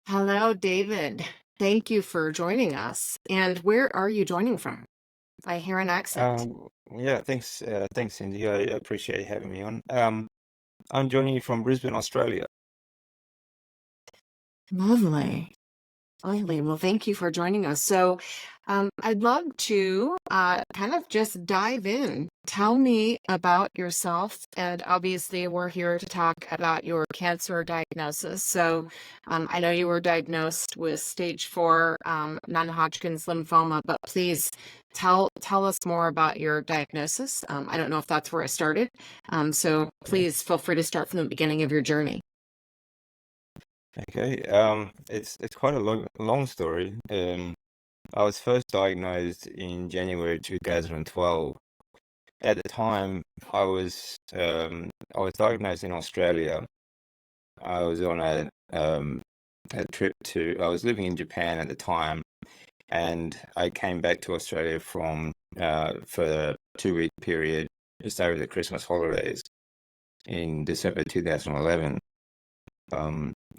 Hello, David. Thank you for joining us. And where are you joining from? I hear an accent. Yeah, thanks, Cindy. I appreciate you having me on. I'm joining you from Brisbane, Australia. Lovely. Lovely. Well, thank you for joining us. I'd love to kind of just dive in. Tell me about yourself. And obviously, we're here to talk about your cancer diagnosis. I know you were diagnosed with stage 4 non-Hodgkin's lymphoma, but please tell us more about your diagnosis. I don't know if that's where I started. So Yeah. please feel free to start from the beginning of your journey. Okay. It's quite a long story. I was first diagnosed in January 2012. At the time, I was diagnosed in Australia. I was on a trip to. I was living in Japan at the time, and I came back to Australia for a 2 week period just over the Christmas holidays in December 2011.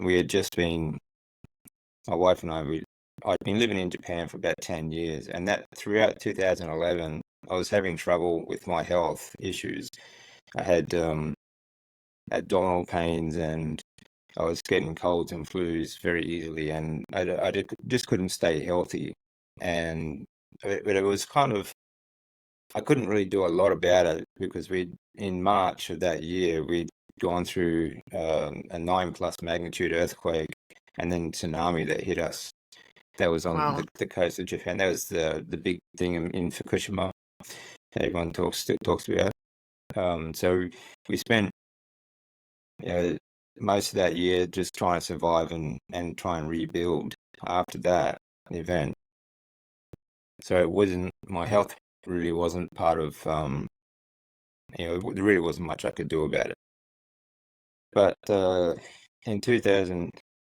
We had just been, my wife and I'd been living in Japan for about 10 years, and that throughout 2011, I was having trouble with my health issues. I had abdominal pains, and I was getting colds and flus very easily, and just couldn't stay healthy. And but it was kind of, I couldn't really do a lot about it because in March of that year, we'd gone through a 9+ magnitude earthquake and then tsunami that hit us. That was on Wow. the coast of Japan. That was the big thing in Fukushima that everyone talks about. So we spent, you know, most of that year just trying to survive and try and rebuild after that event. So my health really wasn't part of, there really wasn't much I could do about it. But in 2000,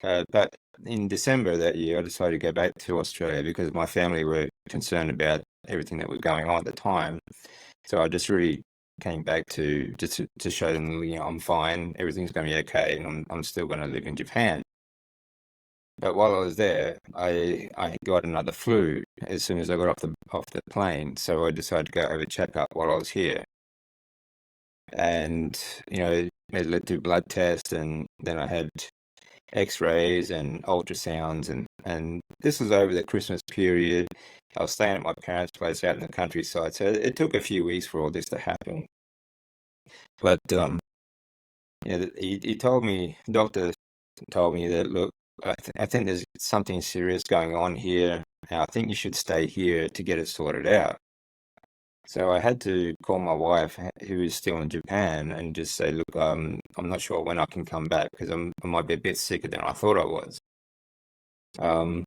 but in December that year, I decided to go back to Australia because my family were concerned about everything that was going on at the time. So I just really came back to show them, I'm fine, everything's going to be okay, and I'm still going to live in Japan. But while I was there, I got another flu as soon as I got off the plane. So I decided to go have a checkup while I was here, and it led to blood tests, and then I had X-rays and ultrasounds, and this was over the Christmas period. I was staying at my parents' place out in the countryside, so it took a few weeks for all this to happen. But he told me, doctor told me that, look, I think there's something serious going on here. And I think you should stay here to get it sorted out. So I had to call my wife, who is still in Japan, and just say, look, I'm not sure when I can come back because I might be a bit sicker than I thought I was. Um,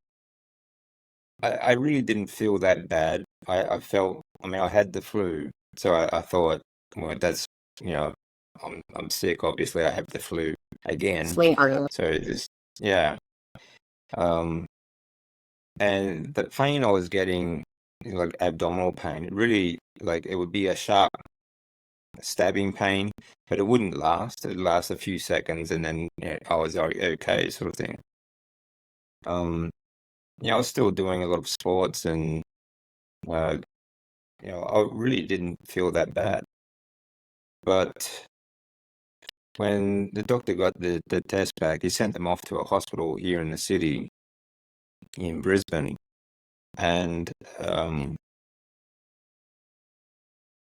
I really didn't feel that bad. I felt, I mean, I had the flu, so I thought, well, that's, you know, I'm sick. Obviously, I have the flu again. Sweetheart. So just, yeah. Um, and the pain I was getting, like abdominal pain, it really, like, it would be a sharp stabbing pain, but it wouldn't last. It'd last a few seconds, and then I was okay, sort of thing. Um, I was still doing a lot of sports, and uh, I really didn't feel that bad. But when the doctor got the test back, he sent them off to a hospital here in the city in Brisbane, and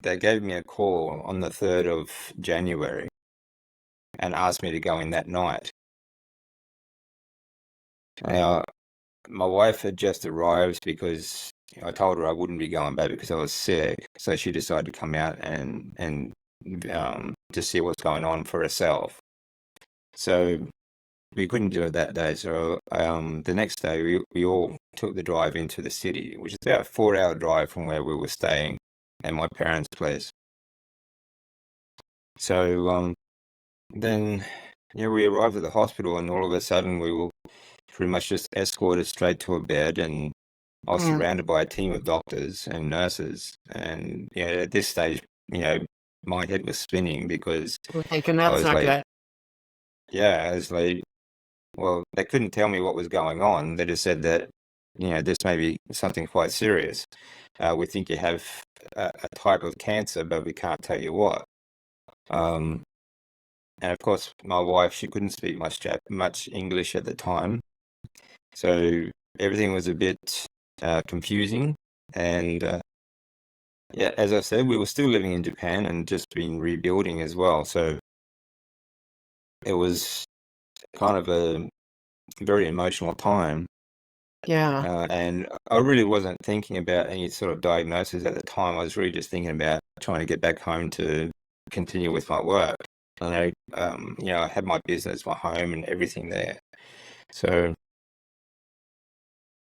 they gave me a call on the 3rd of January and asked me to go in that night. Now, my wife had just arrived because I told her I wouldn't be going back because I was sick. So she decided to come out and to see what's going on for herself. So we couldn't do it that day. So the next day we all took the drive into the city, which is about a 4-hour drive from where we were staying at my parents' place. So then we arrived at the hospital, and all of a sudden we were pretty much just escorted straight to a bed, and I was Mm, surrounded by a team of doctors and nurses. And at this stage, my head was spinning because I'm thinking I that's was not like, good. yeah, I was like, well, they couldn't tell me what was going on. They just said that, this may be something quite serious. We think you have a type of cancer, but we can't tell you what. And of course, my wife, she couldn't speak much English at the time. So everything was a bit confusing. And yeah, as I said, we were still living in Japan and just been rebuilding as well. So it was kind of a very emotional time. Yeah. And I really wasn't thinking about any sort of diagnosis at the time. I was really just thinking about trying to get back home to continue with my work. And I had my business, my home, and everything there. So,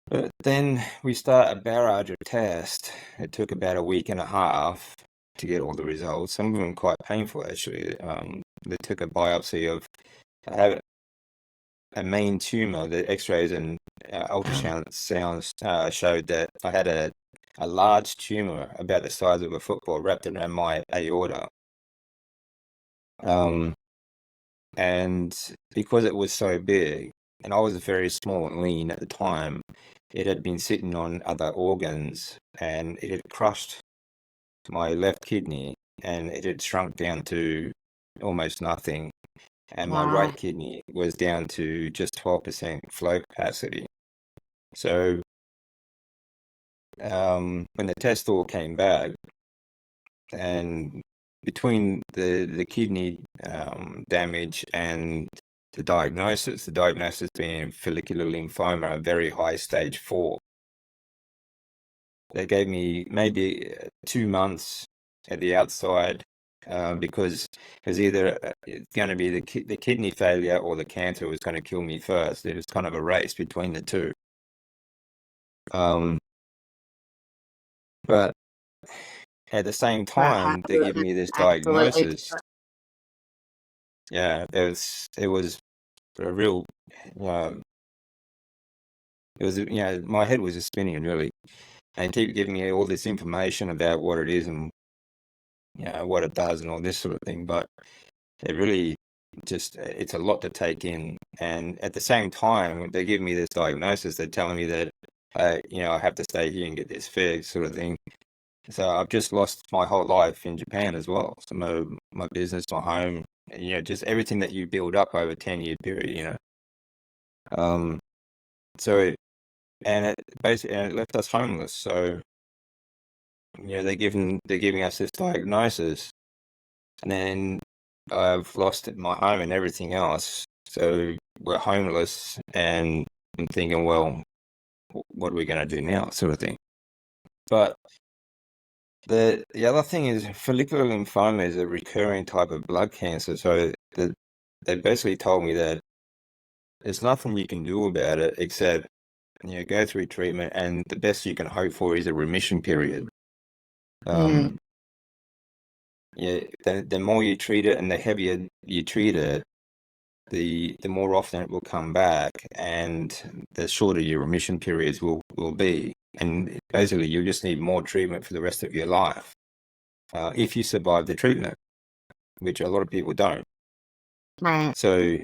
but then we start a barrage of tests. It took about a week and a half to get all the results. Some of them quite painful, actually. They took a biopsy of I have a main tumor. The X-rays and ultrasound sounds showed that I had a large tumor about the size of a football wrapped around my aorta. And because it was so big, and I was very small and lean at the time, it had been sitting on other organs, and it had crushed my left kidney, and it had shrunk down to almost nothing. And my Wow. right kidney was down to just 12% flow capacity. So when the test all came back, and between the kidney damage and the diagnosis being follicular lymphoma, a very high stage 4, they gave me maybe 2 months at the outside because it was either it's going to be the kidney failure or the cancer was going to kill me first. It was kind of a race between the two. But at the same time, they give me this Absolutely. diagnosis. Yeah, it was a real, um, my head was just spinning really, and keep giving me all this information about what it is and what it does and all this sort of thing. But it really it's a lot to take in. And at the same time, they give me this diagnosis. They're telling me that I have to stay here and get this fixed, sort of thing. So I've just lost my whole life in Japan as well. So my business, my home, just everything that you build up over a 10-year period. Um, so it basically it left us homeless. So they're giving us this diagnosis, and then I've lost my home and everything else. So we're homeless, and I'm thinking, well, what are we going to do now, sort of thing. But the other thing is follicular lymphoma is a recurring type of blood cancer. So they basically told me that there's nothing you can do about it except go through treatment, and the best you can hope for is a remission period. Mm. Yeah, the more you treat it and the heavier you treat it, the more often it will come back, and the shorter your remission periods will be. And basically, you just need more treatment for the rest of your life if you survive the treatment, which a lot of people don't. Right. So,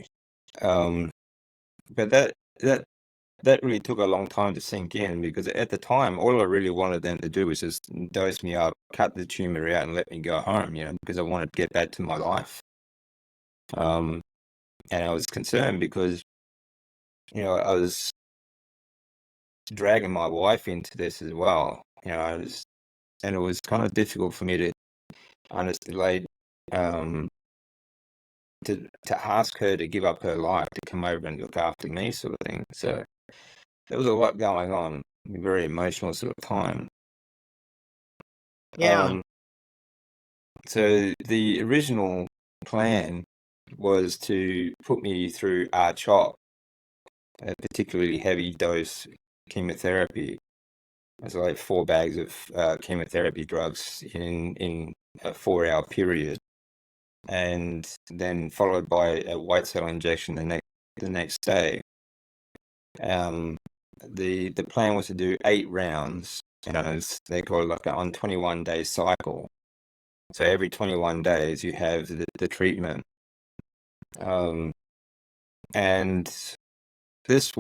but that really took a long time to sink in, because at the time, all I really wanted them to do was just dose me up, cut the tumor out, and let me go home, because I wanted to get back to my life. And I was concerned because, I was dragging my wife into this as well. And it was kind of difficult for me to honestly, to ask her to give up her life to come over and look after me, sort of thing. So there was a lot going on, a very emotional sort of time. Yeah. So the original plan was to put me through R-CHOP, a particularly heavy dose chemotherapy. It's like 4 bags of chemotherapy drugs in a 4-hour period, and then followed by a white cell injection the next day. The plan was to do 8 rounds. They call it like a on 21-day cycle. So every 21 days you have the treatment. And it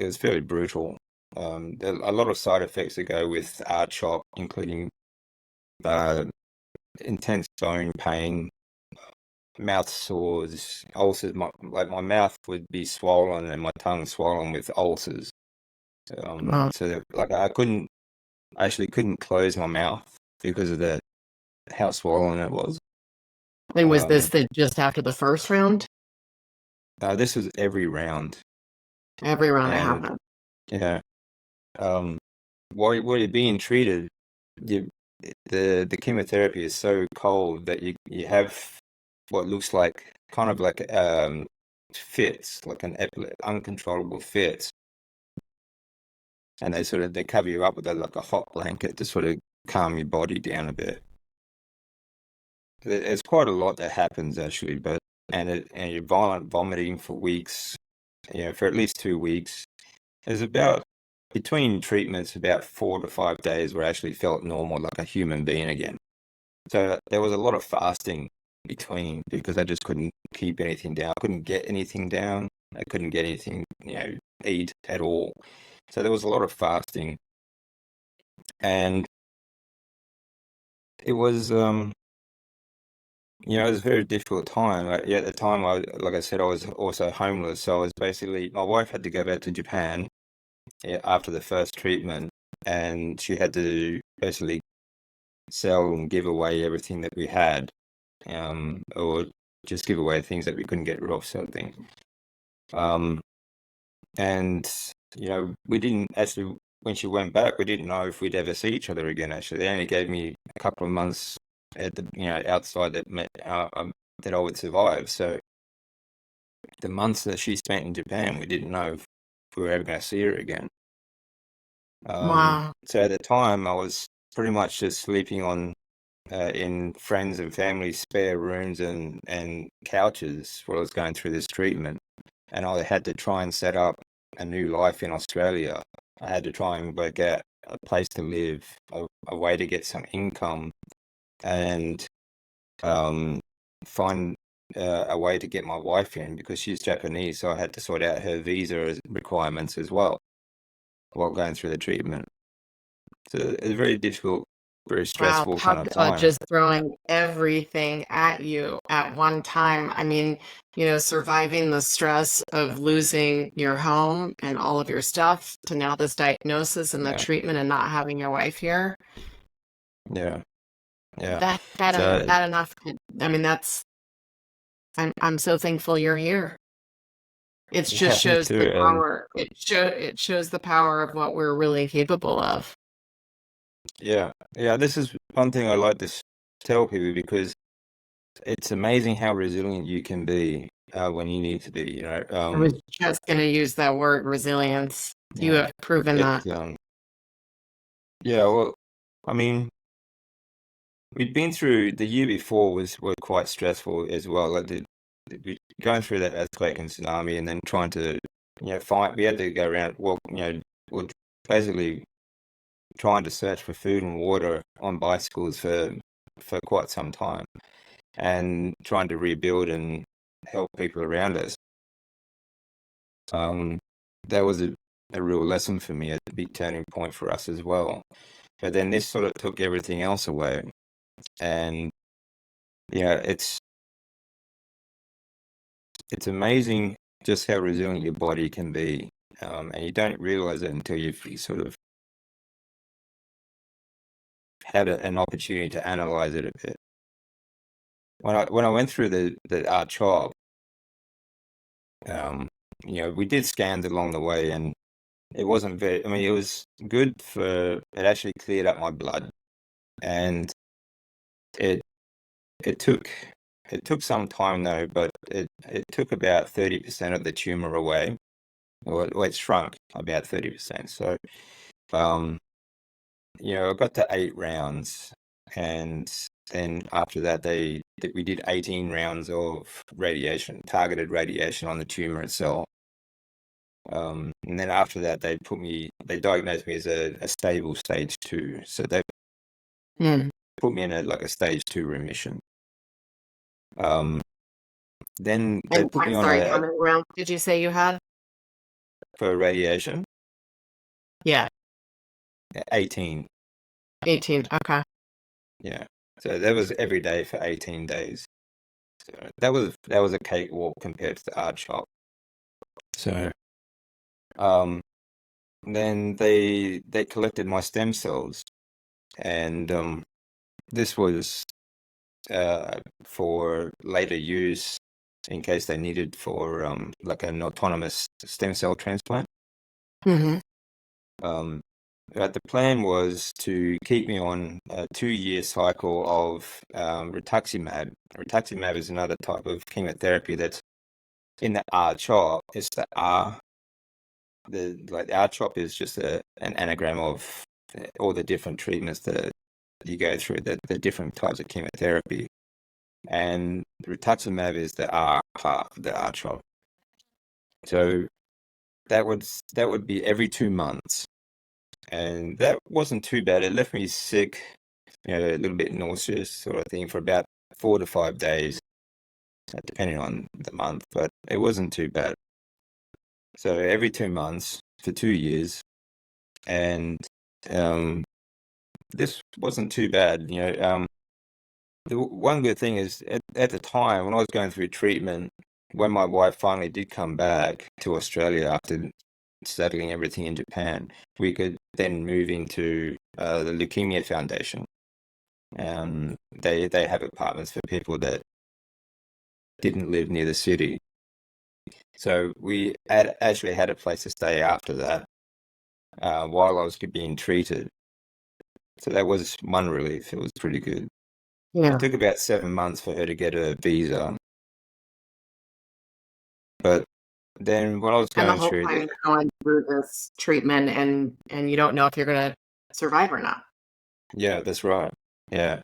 was fairly brutal. There are a lot of side effects that go with chop, including uh, intense bone pain, mouth sores, ulcers. My mouth would be swollen and my tongue swollen with ulcers. Well, So that, like I actually couldn't close my mouth because of the how swollen it was. and was Um, just after the first round? this was every round, Every round it and happened. yeah, um, while you're being treated, you the chemotherapy is so cold that you have what looks like kind of like fits, like an uncontrollable fits, and they cover you up with like a hot blanket to sort of calm your body down a bit. There's quite a lot that happens actually, and you're violent vomiting for weeks, for at least 2 weeks. There's about between treatments about 4 to 5 days where I actually felt normal, like a human being again. So there was a lot of fasting between because I just couldn't keep anything down. I couldn't get anything down. I couldn't get anything, eat at all. So there was a lot of fasting, and it was it was a very difficult time. At the time, like I said, I was also homeless. So I was basically, my wife had to go back to Japan after the first treatment, and she had to basically sell and give away everything that we had, or just give away things that we couldn't get rid of, sort of thing. And we didn't actually. When she went back, we didn't know if we'd ever see each other again. Actually, they only gave me a couple of months at the outside that I would survive. So the months that she spent in Japan, we didn't know if we were ever going to see her again. Wow. So at the time, I was pretty much just sleeping on in friends and family spare rooms and couches while I was going through this treatment, and I had to try and set up a new life in Australia. I had to try and work out a place to live, a way to get some income, and find a way to get my wife in because she's Japanese, so I had to sort out her visa requirements as well while going through the treatment. So it's very difficult, very Wow, stressful how kind of time. just throwing everything at you at one time. I mean, surviving the stress of losing your home and all of your stuff to now this diagnosis and the Yeah, treatment and not having your wife here. yeah, yeah. So That enough. I mean, I'm so thankful you're here. It just yeah, me shows the too. power. It shows the power of what we're really capable of. Yeah, yeah. This is one thing I like to tell people because it's amazing how resilient you can be when you need to be. I was just going to use that word resilience. You Yeah. have proven It that. Yeah. Well, I mean, we'd been through the year before were quite stressful as well. Like going through that earthquake and tsunami, and then trying to find. We had to go around. Well, well, basically trying to search for food and water on bicycles for quite some time, and trying to rebuild and help people around us. That was a real lesson for me, a big turning point for us as well. But then this sort of took everything else away, and it's amazing just how resilient your body can be, and you don't realize it until you've sort of had an opportunity to analyze it a bit. When I went through the chop, we did scans along the way, and it wasn't very. I mean, it was good for it actually cleared up my blood, and it it took some time though, but it took about 30% of the tumor away, or it shrunk about 30%. So, um, I got to 8 rounds, and then after that, we did 18 rounds of radiation, targeted radiation on the tumor itself. And then after that, they diagnosed me as a stable stage 2. So they Hmm. put me in a stage 2 remission. Um, Then they And put me I'm on sorry, how a many rounds did you say you had? for radiation, Yeah, 18. 18. Okay. Yeah. So that was every day for 18 days. So that was a cakewalk compared to the art shop. So um then they collected my stem cells, and this was for later use in case they needed for like an autonomous stem cell transplant. Hmm. Um, but the plan was to keep me on a 2-year cycle of rituximab. Rituximab is another type of chemotherapy that's in the R-CHOP. It's the R. The R-CHOP is just an anagram of all the different treatments that you go through, the different types of chemotherapy. And rituximab is the R part, the R-CHOP. So that would be every 2 months. And that wasn't too bad. It left me sick, a little bit nauseous sort of thing for about 4 to 5 days, depending on the month, but it wasn't too bad. So every 2 months for 2 years, and um, this wasn't too bad. The one good thing is at the time when I was going through treatment, when my wife finally did come back to Australia after settling everything in Japan, we could then move into the Leukemia Foundation. They have apartments for people that didn't live near the city. So we actually had a place to stay after that while I was being treated. So that was one relief. It was pretty good. It Yeah. took about 7 months for her to get a visa, but then when I was And the going whole through time the, you're going through this treatment and you don't know if you're gonna survive or not. yeah, that's right. Yeah.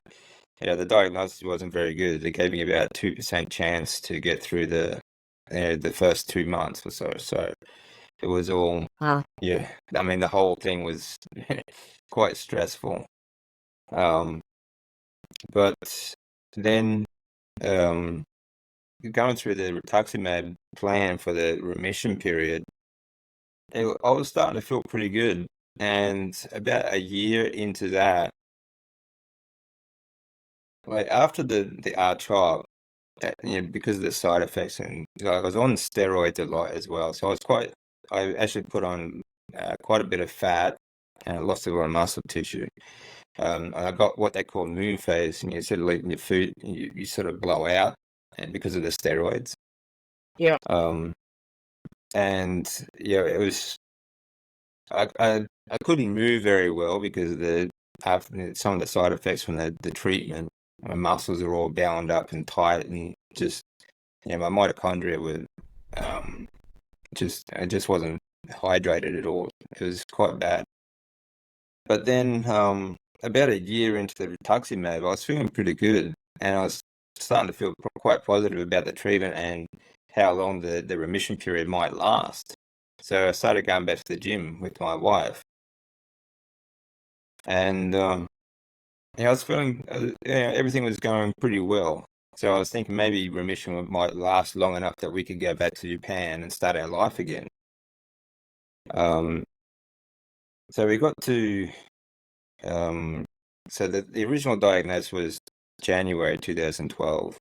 Yeah, the diagnosis wasn't very good. They gave me about 2% chance to get through the first 2 months or so. So it was all, Wow. yeah. I mean, the whole thing was quite stressful. Um, but then um, going through the rituximab plan for the remission period, I was starting to feel pretty good. And about a year into that, like after the R-CHOP, because of the side effects, and I was on steroids a lot as well. So I actually put on quite a bit of fat and I lost a lot of muscle tissue. And I got what they call moon phase, and you sort of eating your food, you sort of blow out, and because of the steroids. Yeah. Um, and yeah, it was I couldn't move very well because of the after some of the side effects from the treatment. My muscles are all bound up and tight, and just my mitochondria were um, I just wasn't hydrated at all. It was quite bad. But then about a year into the rituximab, I was feeling pretty good, and I was starting to feel quite positive about the treatment and how long the remission period might last. So I started going back to the gym with my wife, and I was feeling everything was going pretty well. So I was thinking maybe remission might last long enough that we could go back to Japan and start our life again. Um, so we got to so the original diagnosis was January 2012,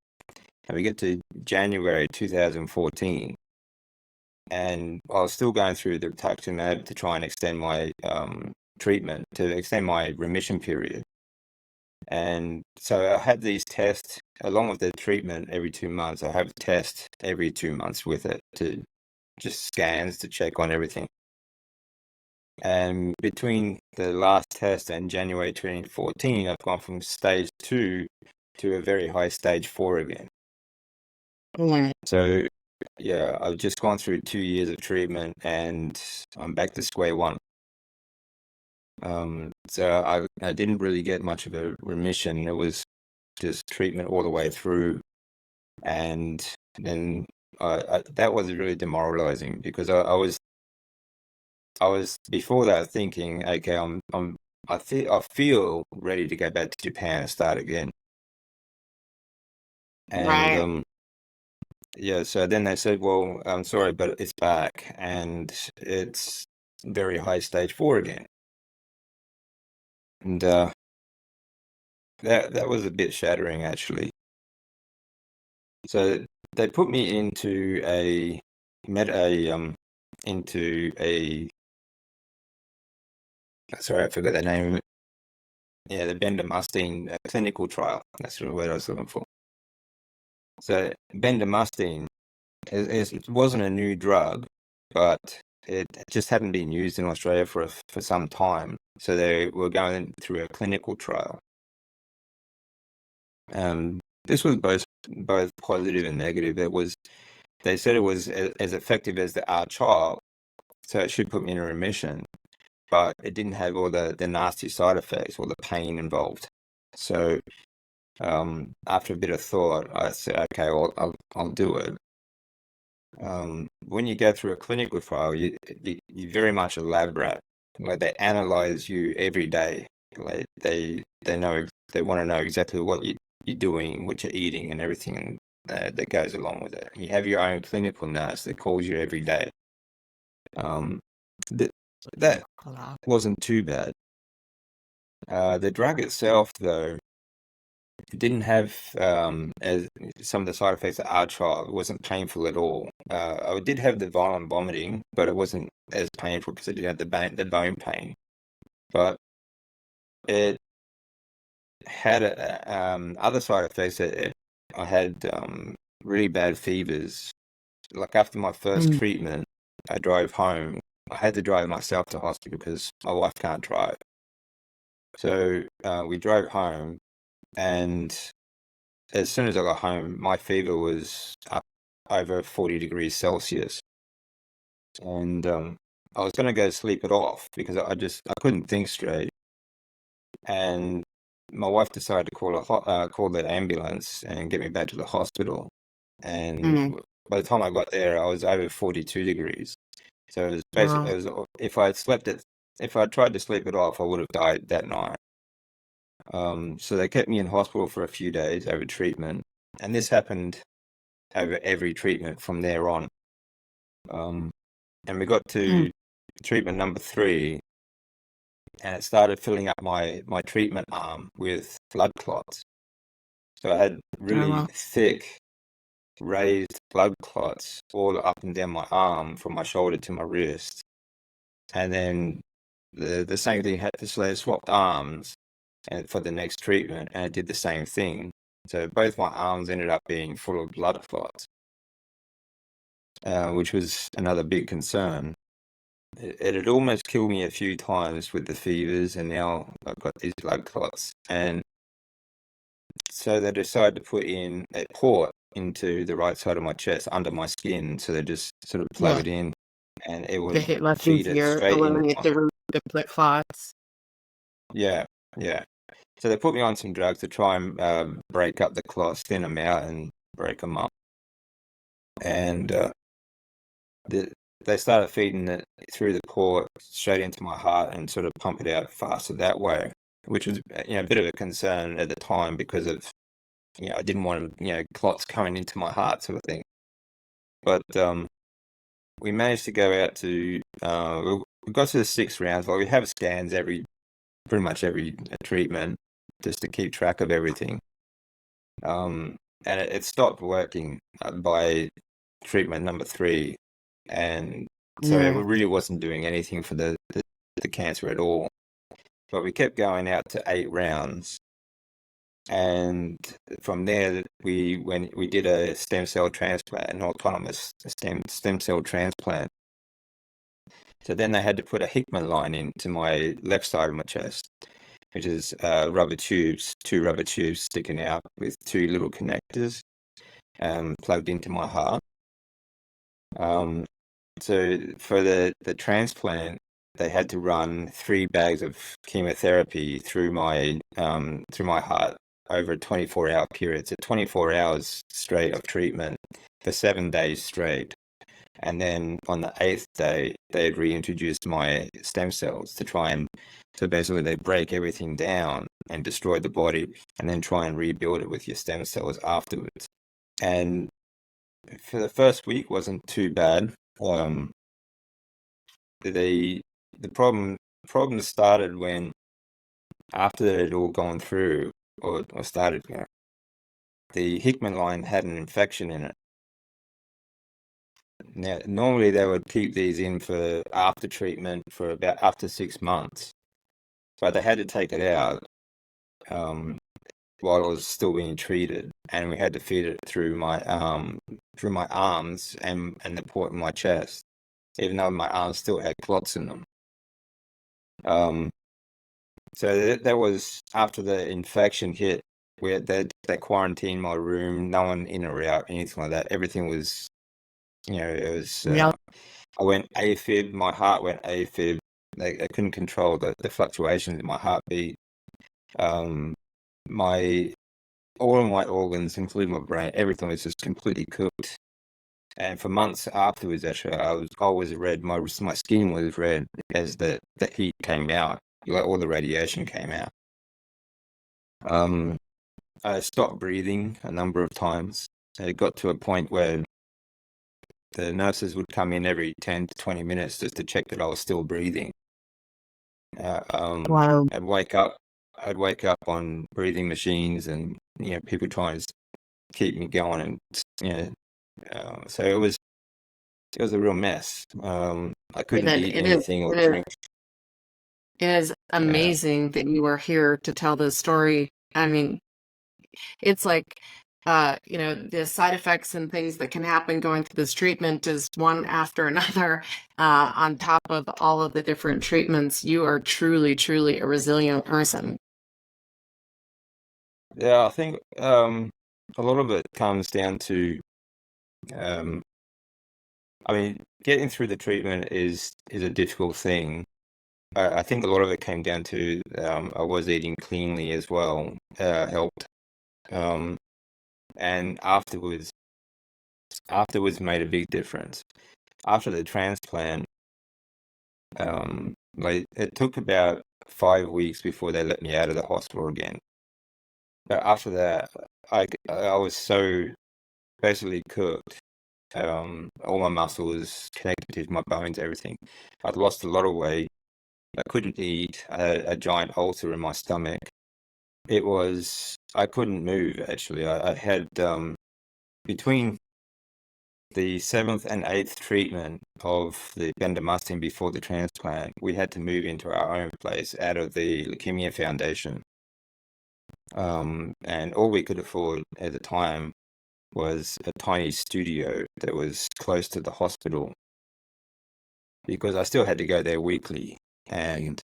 and we get to January 2014, and I was still going through the rituximab to try and extend my treatment, to extend my remission period. And so I had these tests along with the treatment every 2 months. I have tests every 2 months with it, to just scans to check on everything. And between the last test and January 2014, I've gone from stage 2 to a very high stage 4 again. Yeah. So yeah, I've just gone through 2 years of treatment and I'm back to square one. So I didn't really get much of a remission. It was just treatment all the way through. And then that was really demoralizing because I was before that thinking, okay, I feel ready to go back to Japan and start again. And Right. yeah, so then they said, well, I'm sorry, but it's back and it's very high stage 4 again. And that was a bit shattering actually. So they put me into a med a into a sorry, I forgot the name of it. Yeah, the bendamustine clinical trial. That's the word I was looking for. So bendamustine it wasn't a new drug, but it just hadn't been used in Australia for some time. So they were going through a clinical trial. This was both positive and negative. They said it was as effective as the R-CHOP, so it should put me in a remission, but it didn't have all the nasty side effects or the pain involved. So after a bit of thought, I said, okay, well, I'll do it. When you go through a clinical trial, you very much a lab rat. Like they analyze you every day. Like they know they want to know exactly what you're doing, what you're eating, and everything that goes along with it. You have your own clinical nurse that calls you every day. Um, that that wasn't too bad. The drug itself, though, it didn't have as some of the side effects that are trial. It wasn't painful at all. I did have the violent vomiting, but it wasn't as painful because I didn't have the bone pain. But it had other side effects. I had really bad fevers. Like after my first Mm. treatment, I drove home. I had to drive myself to hospital because my wife can't drive. So we drove home, and as soon as I got home, my fever was up over 40 degrees Celsius. And I was going to go sleep it off because I couldn't think straight. And my wife decided to call the ambulance and get me back to the hospital. And Mm. by the time I got there, I was over 42 degrees. So it was basically, Wow. if I had if I tried to sleep it off, I would have died that night. So they kept me in hospital for a few days over treatment. And this happened over every treatment from there on. And we got Mm. to treatment number 3, and it started filling up my treatment arm with blood clots. So I had Oh, really well. thick, raised blood clots all up and down my arm from my shoulder to my wrist. And then the same thing had to swapped arms and for the next treatment, and it did the same thing. So both my arms ended up being full of blood clots, which was another big concern. It had almost killed me a few times with the fevers, and now I've got these blood clots. And so they decided to put in a port into the right side of my chest under my skin. So they just sort of plug Yeah. it in, and it To would hit less feed it easier, straight into eliminate my. the root of the clots. Yeah, yeah. So they put me on some drugs to try and break up the clots, thin them out, and break them up. And the, they started feeding it through the port straight into my heart and sort of pump it out faster that way, which was a bit of a concern at the time because of I didn't want clots coming into my heart sort of thing. But we managed to go out to we got to the 6 rounds. Well, we have scans pretty much every treatment just to keep track of everything. And it stopped working by treatment number 3. And so it Yeah. really wasn't doing anything for the cancer at all. But we kept going out to 8 rounds. And from there, we did a stem cell transplant, an autonomous stem cell transplant. So then they had to put a Hickman line into my left side of my chest, which is rubber tubes, 2 rubber tubes sticking out with 2 little connectors plugged into my heart. So for the transplant, they had to run 3 bags of chemotherapy through my heart over a 24-hour period. So 24 hours straight of treatment for 7 days straight. And then on the 8th day, they had reintroduced my stem cells to try and, so basically they break everything down and destroy the body and then try and rebuild it with your stem cells afterwards. And for the first week wasn't too bad. The the problem started when after it had all gone through or started, the Hickman line had an infection in it. Now, normally they would keep these in for after treatment for about after 6 months, but they had to take it out while it was still being treated, and we had to feed it through my arms and the port in my chest, even though my arms still had clots in them. So that was after the infection hit. They quarantined my room, no one in or out, anything like that. Everything was, it was. Yep. I went AFib. My heart went AFib. They couldn't control the fluctuations in my heartbeat. My all of my organs, including my brain, everything was just completely cooked. And for months afterwards, actually, I was always red. My skin was red as the heat came out, like all the radiation came out. I stopped breathing a number of times. It got to a point where the nurses would come in every 10 to 20 minutes just to check that I was still breathing. Wow. I'd wake up on breathing machines, and people trying to keep me going, and so it was a real mess. I couldn't eat It is. anything or It is. drink. It is Yeah, amazing that you are here to tell this story. I mean, it's like, the side effects and things that can happen going through this treatment is one after another. On top of all of the different treatments, you are truly, truly a resilient person. yeah. I think a lot of it comes down to, um, I mean, getting through the treatment is a difficult thing. I think a lot of it came down to I was eating cleanly as well, helped. Um, and afterwards made a big difference. After the transplant, like it took about 5 weeks before they let me out of the hospital again. But after that, I was so basically cooked. All my muscles connected to my bones, everything. I'd lost a lot of weight. I couldn't eat. I had a giant ulcer in my stomach. I couldn't move actually. I had between the seventh and eighth treatment of the bendamustine before the transplant, we had to move into our own place out of the Leukemia Foundation. And all we could afford at the time was a tiny studio that was close to the hospital, because I still had to go there weekly. And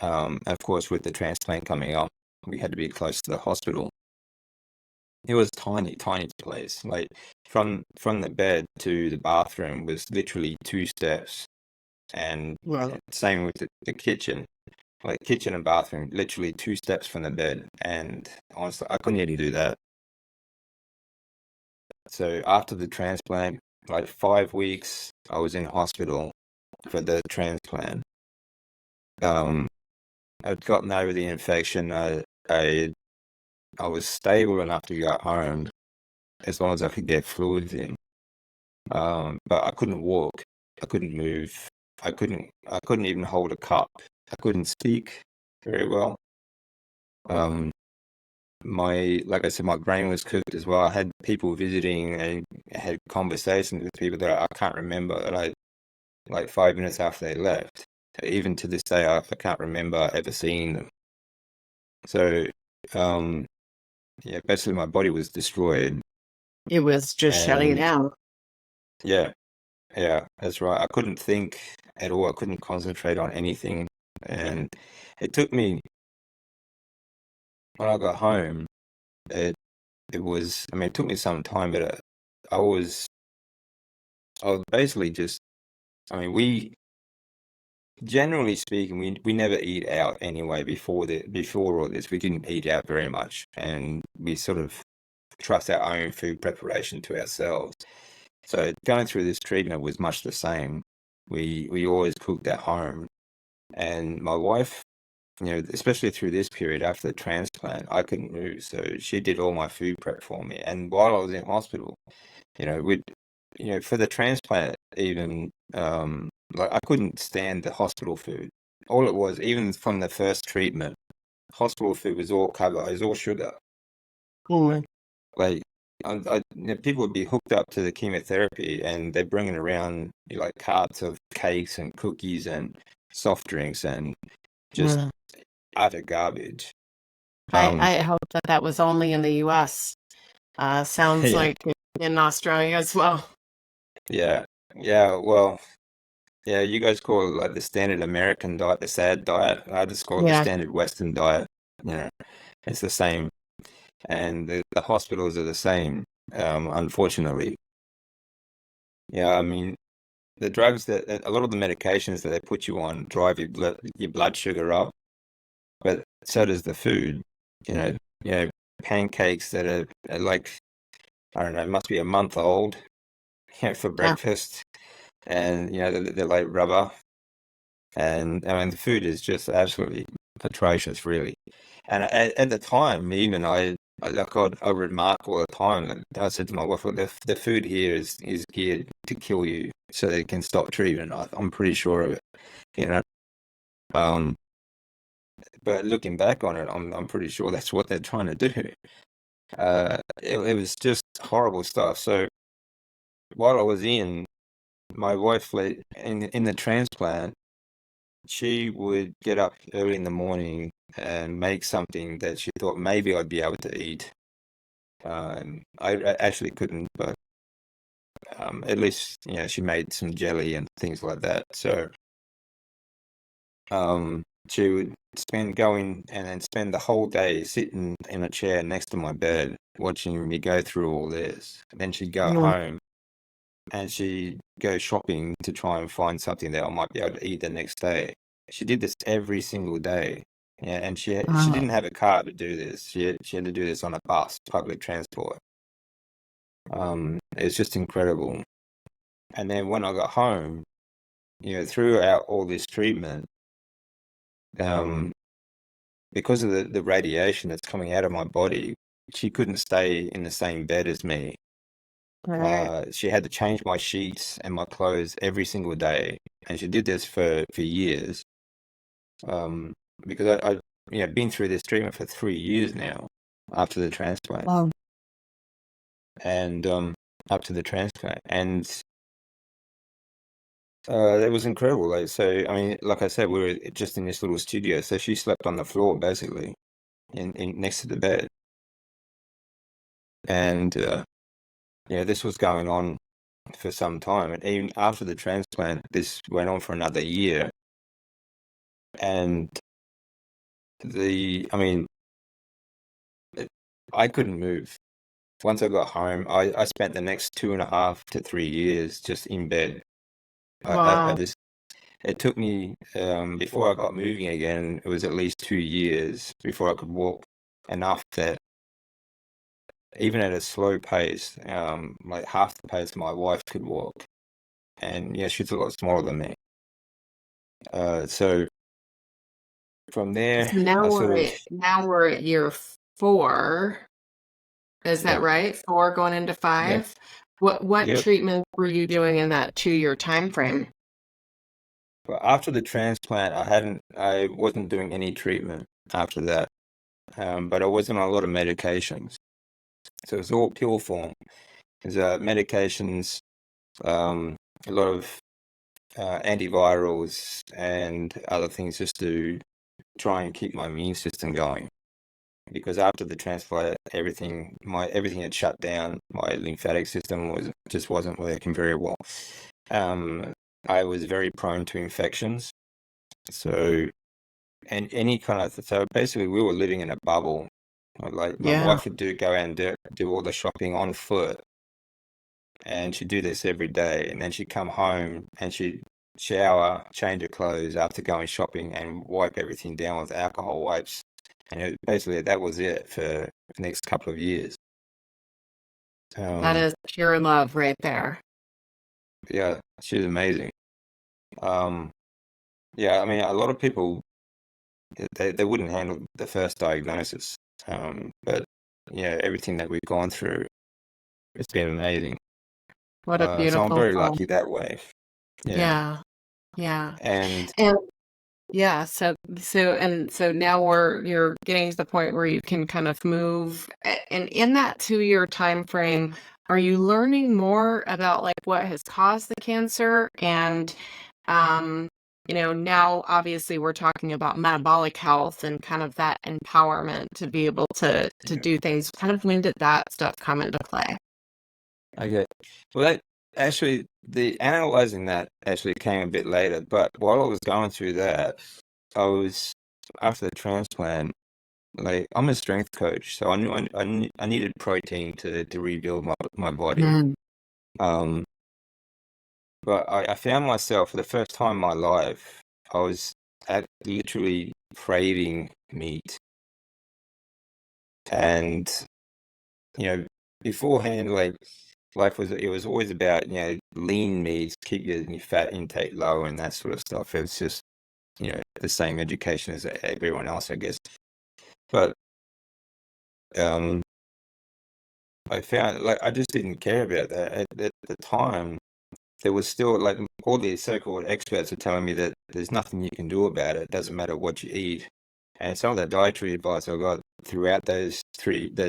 of course, with the transplant coming up, we had to be close to the hospital. It was tiny, tiny place. Like from the bed to the bathroom was literally 2 steps, and Well, same with the kitchen. Like kitchen and bathroom, literally 2 steps from the bed. And honestly, I couldn't really do that. So after the transplant, like 5 weeks, I was in hospital for the transplant. I'd gotten over the infection. I was stable enough to go home as long as I could get fluids in. But I couldn't walk. I couldn't move. I couldn't even hold a cup. I couldn't speak very well. Like I said, my brain was cooked as well. I had people visiting and had conversations with people that I can't remember, that like 5 minutes after they left. Even to this day, I can't remember ever seeing them. So, yeah, basically my body was destroyed. it was just shutting it And out. yeah, yeah, that's right. I couldn't think at all. I couldn't concentrate on anything. And it took me, when I got home, it I mean, it took me some time, but I was basically just, I mean, generally speaking, we never eat out anyway. Before all this, we didn't eat out very much, and we sort of trust our own food preparation to ourselves. So going through this treatment was much the same. We always cooked at home, and my wife especially through this period after the transplant, I couldn't move. So she did all my food prep for me. And while I was in hospital, we'd, for the transplant, even, like I couldn't stand the hospital food. All it was, even from the first treatment, hospital food was all carbo, it was all sugar. Mm. Like, people would be hooked up to the chemotherapy and they're bringing around like carts of cakes and cookies and soft drinks and just Mm. utter garbage. I hope that that was only in the US. Sounds Yeah, like in Australia as well. yeah, yeah. Well, yeah, you guys call it like the standard American diet, the sad diet. I just call it the Yeah. standard Western diet. It's the same, and the hospitals are the same. Unfortunately, yeah. I mean, the drugs that a lot of the medications that they put you on drive your blood sugar up, but so does the food. You know, pancakes that are like, I don't know, must be a month old, for Yeah. breakfast, and they're like rubber. And I mean, the food is just absolutely atrocious, really. And at the time, even I remark all the time. And I said to my wife, "Well, the food here is geared to kill you, so they can stop treatment." I'm pretty sure of it, you know. Um, but looking back on it, I'm pretty sure that's what they're trying to do. It was just horrible stuff. So while I was in, my wife, like, in the transplant, she would get up early in the morning and make something that she thought maybe I'd be able to eat. I actually couldn't, but at least she made some jelly and things like that. So she would going and then spend the whole day sitting in a chair next to my bed watching me go through all this. And then she'd go Mm. home and she'd go shopping to try and find something that I might be able to eat the next day. She did this every single day. Yeah, and she Wow. didn't have a car to do this. She had to do this on a bus, public transport. It's just incredible. And then when I got home, throughout all this treatment, um, because of the radiation that's coming out of my body, she couldn't stay in the same bed as me. All right. She had to change my sheets and my clothes every single day, and she did this for years. Um, because I've been through this treatment for 3 years now after the transplant, Wow. and up to the transplant, and it was incredible. Like, so, I mean, like I said, we were just in this little studio, so she slept on the floor basically, in next to the bed, and this was going on for some time, and even after the transplant, this went on for another year, and I mean, I couldn't move. Once I got home, I spent the next 2.5 to 3 years just in bed. I Wow. just It took me, before I got moving again, it was at least 2 years before I could walk enough that even at a slow pace, like half the pace my wife could walk. And yeah, she's a lot smaller than me. So from there, So now I sort of, now we're at year 4. Is that yep, right? 4 going into yep, 5? What yep. treatment were you doing in that 2-year time frame? But after the transplant, I wasn't doing any treatment after that. But I was on a lot of medications. So it's all pill form. There's medications, um, a lot of antivirals and other things just to try and keep my immune system going. Because after the transplant, everything had shut down. My lymphatic system wasn't working very well. I was very prone to infections. So, and any kind of, so basically we were living in a bubble. Like my Yeah. wife would go out and do all the shopping on foot, and she'd do this every day, and then she'd come home and she'd shower, change her clothes after going shopping, and wipe everything down with alcohol wipes. And basically that was it for the next couple of years. That Um, is pure love right there. yeah, she was amazing. Um, yeah, I mean, a lot of people they wouldn't handle the first diagnosis. But yeah, everything that we've gone through, it's been amazing. What a So I'm beautiful very thought. lucky that way. Yeah. Yeah. Yeah. And And yeah, so now you're getting to the point where you can kind of move and in that 2-year time frame, are you learning more about like what has caused the cancer? And um, now obviously we're talking about metabolic health and kind of that empowerment to be able to yeah, do things. Kind of when did that stuff come into play? okay. Well, that actually, the analyzing that actually came a bit later. But while I was going through that, I was after the transplant. Like I'm a strength coach, so I knew I needed protein to rebuild my body. Mm, Um, but I found myself for the first time in my life, I was literally craving meat, and you know, beforehand, like life was it was always about lean meats, keep your fat intake low, and that sort of stuff. It was just the same education as everyone else, I guess. But um, I found like I just didn't care about that at the time. There was still like all these so-called experts are telling me that there's nothing you can do about it. It doesn't matter what you eat. And some of the dietary advice I got throughout those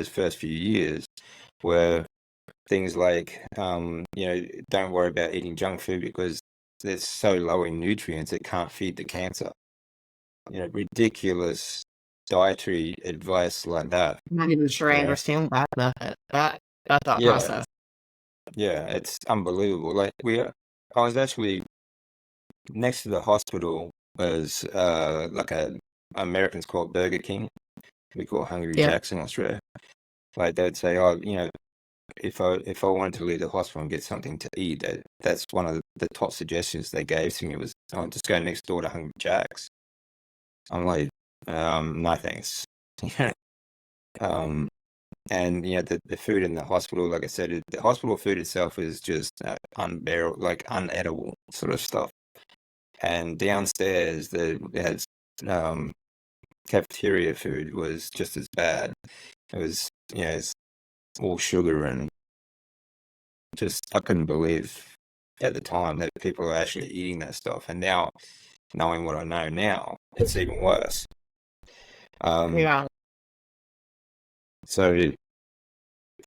first few years were things like, don't worry about eating junk food because it's so low in nutrients it can't feed the cancer. Ridiculous dietary advice like that. I'm not even sure I Yeah, understand that thought yeah, process. yeah. It's unbelievable. Like I was actually next to the hospital was like a Americans call it Burger King. We call it Hungry Yeah. Jacks in Australia. Like they'd say, oh, if I wanted to leave the hospital and get something to eat, that's one of the top suggestions they gave to me was, oh, just go next door to Hungry Jacks. I'm like, no thanks. um, and the food in the hospital, like I said, the hospital food itself is just unbearable, like unedible sort of stuff. And downstairs, there's um, cafeteria food was just as bad. It was, it's all sugar and just, I couldn't believe at the time that people were actually eating that stuff. And now, knowing what I know now, it's even worse. Um, Yeah. so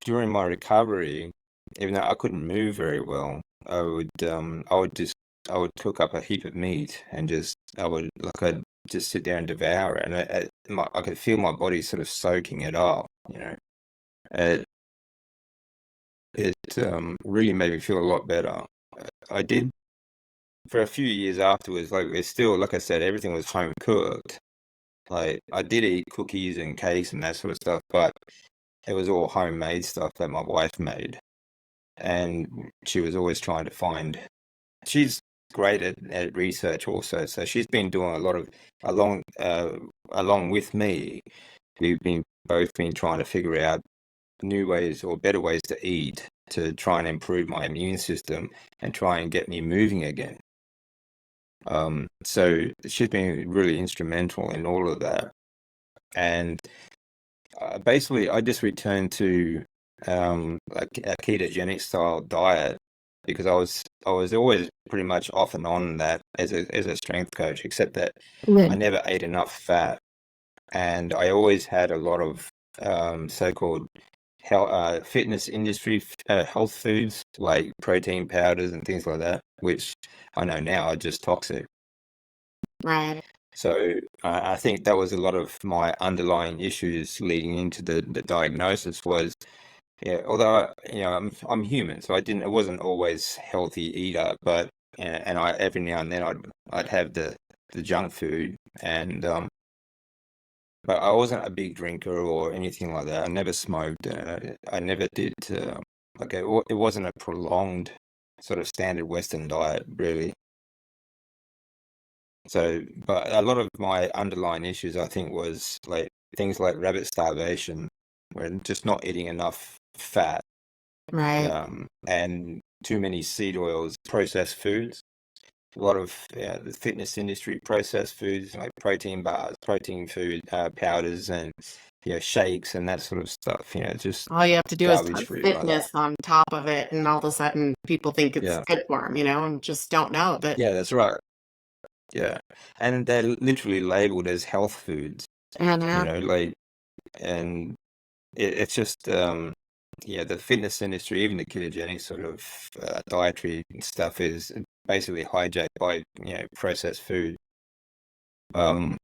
during my recovery, even though I couldn't move very well, I would cook up a heap of meat and I'd just sit there and devour it, and I could feel my body sort of soaking it up. It really made me feel a lot better. I did for a few years afterwards. Like it's still, like I said, everything was home cooked. Like I did eat cookies and cakes and that sort of stuff, but it was all homemade stuff that my wife made, and she was always trying to find. She's great at research also, so she's been doing a lot of along along with me. We've been both been trying to figure out new ways or better ways to eat to try and improve my immune system and try and get me moving again. So she's been really instrumental in all of that. And basically, I just returned to a ketogenic style diet because I was always pretty much off and on that as a strength coach, except that I Mm. never ate enough fat, and I always had a lot of so-called fitness industry health foods like protein powders and things like that, which I know now are just toxic. Right. So I think that was a lot of my underlying issues leading into the diagnosis was, yeah, although I'm human, so I wasn't always healthy eater, but and I every now and then I'd have the junk food, and but I wasn't a big drinker or anything like that. I never smoked. I never did. Like it wasn't a prolonged sort of standard Western diet, really. So, but a lot of my underlying issues, I think, was like things like rabbit starvation, where just not eating enough fat, Right. and too many seed oils, processed foods. a lot of the fitness industry, processed foods like protein bars, protein food powders, and shakes and that sort of stuff. Just All you have to do is garbage put food like that. fitness on top of it, and all of a sudden people think it's Yeah, good for them, and just don't know that. yeah, that's right. Yeah, and they're literally labeled as health foods. And Like, and it's just the fitness industry, even the ketogenic sort of dietary stuff is basically hijacked by processed food. Um,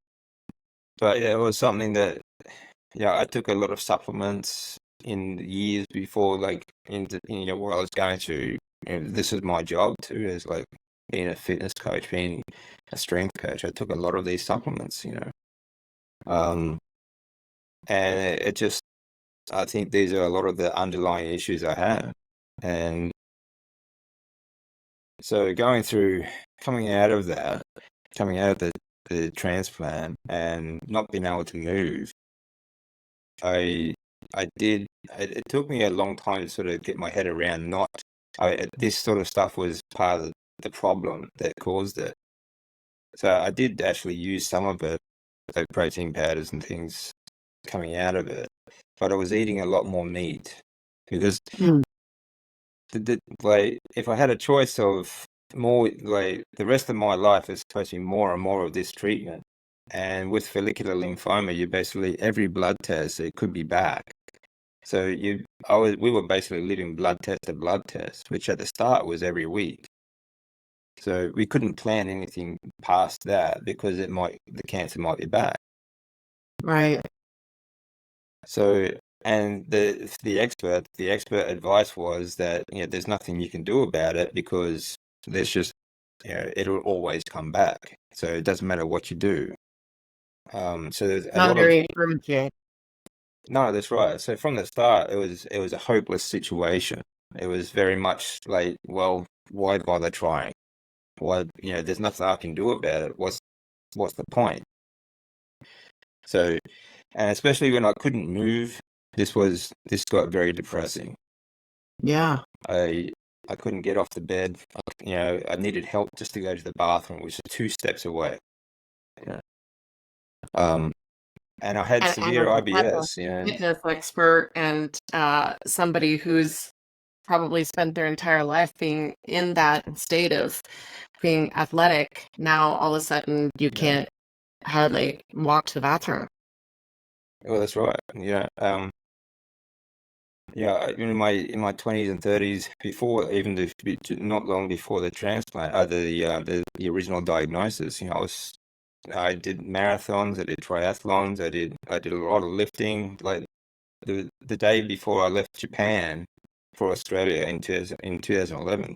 but yeah, it was something that I took a lot of supplements in the years before, like what I was going to. This is my job too, as like being a fitness coach, being a strength coach. I took a lot of these supplements, um, and it just I think these are a lot of the underlying issues I have. And so coming out of that, coming out of the transplant and not being able to move, I I did, it took me a long time to sort of get my head around this sort of stuff was part of the problem that caused it. So I did actually use some of it, like protein powders and things coming out of it, but I was eating a lot more meat because Mm. like if I had a choice of more, like the rest of my life is supposed to be more and more of this treatment. And with follicular lymphoma, you basically every blood test it could be back. So we were basically living blood test to blood test, which at the start was every week. So we couldn't plan anything past that because the cancer might be back. right. So, and the expert advice was that there's nothing you can do about it because there's just it'll always come back. So it doesn't matter what you do. So there's a Not lot of very encouraging. no, that's right. So from the start, it was a hopeless situation. It was very much like, well, why bother trying? Why, there's nothing I can do about it. What's the point? So, and especially when I couldn't move, this got very depressing. Yeah. I I couldn't get off the bed. I needed help just to go to the bathroom, which is 2 steps away. Yeah. Um, and I had And severe as a IBS. fitness expert and somebody who's probably spent their entire life being in that state of being athletic, now all of a sudden you Yeah. can't hardly walk to the bathroom. Well, that's right. Yeah. Yeah, in my 20s and 30s, before even not long before the transplant, the original diagnosis, I did marathons, I did triathlons, I did a lot of lifting. Like the day before I left Japan for Australia in 2011,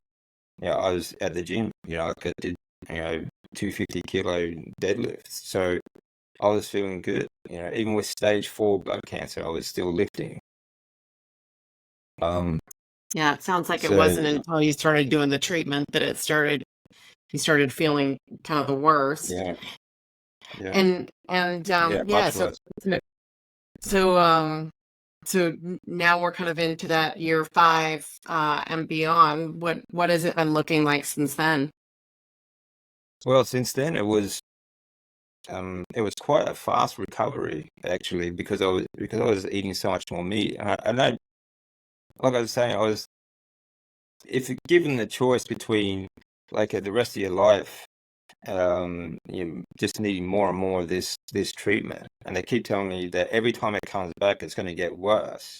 I was at the gym. Like I did 250-kilo deadlifts. So I was feeling good. Even with stage 4 blood cancer, I was still lifting. Um, Yeah, it sounds like it so wasn't until you started doing the treatment that you started feeling kind of the worst. yeah, yeah, And yeah, yeah, much so worse. so um now we're kind of into that year 5 and beyond. What has it been looking like since then? Well, since then it was quite a fast recovery actually because I was eating so much more meat. And like I was saying, if given the choice between like the rest of your life, just needing more and more of this treatment, and they keep telling me that every time it comes back, it's going to get worse.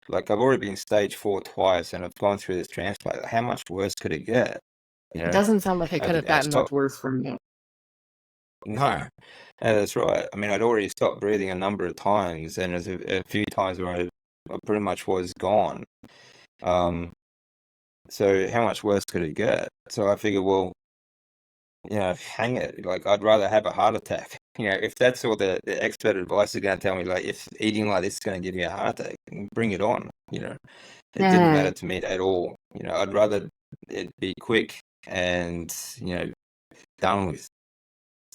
Like I've already been stage 4 twice, and I've gone through this transplant. How much worse could it get? You It know, doesn't sound like it could have I gotten much stopped. worse from you. No, that's right. I mean, I'd already stopped breathing a number of times, and there's a few times where I pretty much was gone. Um, so how much worse could it get? So I figured, well, hang it. Like, I'd rather have a heart attack. If that's all the expert advice is going to tell me, like, if eating like this is going to give me a heart attack, bring it on. It didn't matter to me at all. I'd rather it be quick and, done with.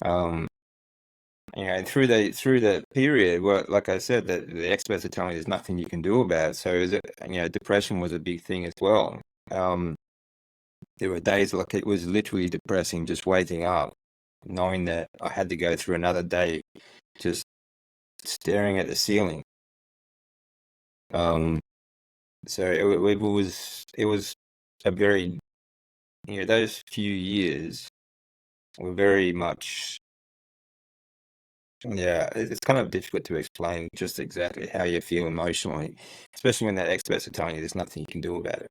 Um, and through the period, well, like I said, the experts are telling me there's nothing you can do about it. So, depression was a big thing as well. Um, there were days like it was literally depressing just waking up, knowing that I had to go through another day just staring at the ceiling. So it was a very, those few years were very much, yeah, it's kind of difficult to explain just exactly how you feel emotionally, especially when that experts are telling you there's nothing you can do about it.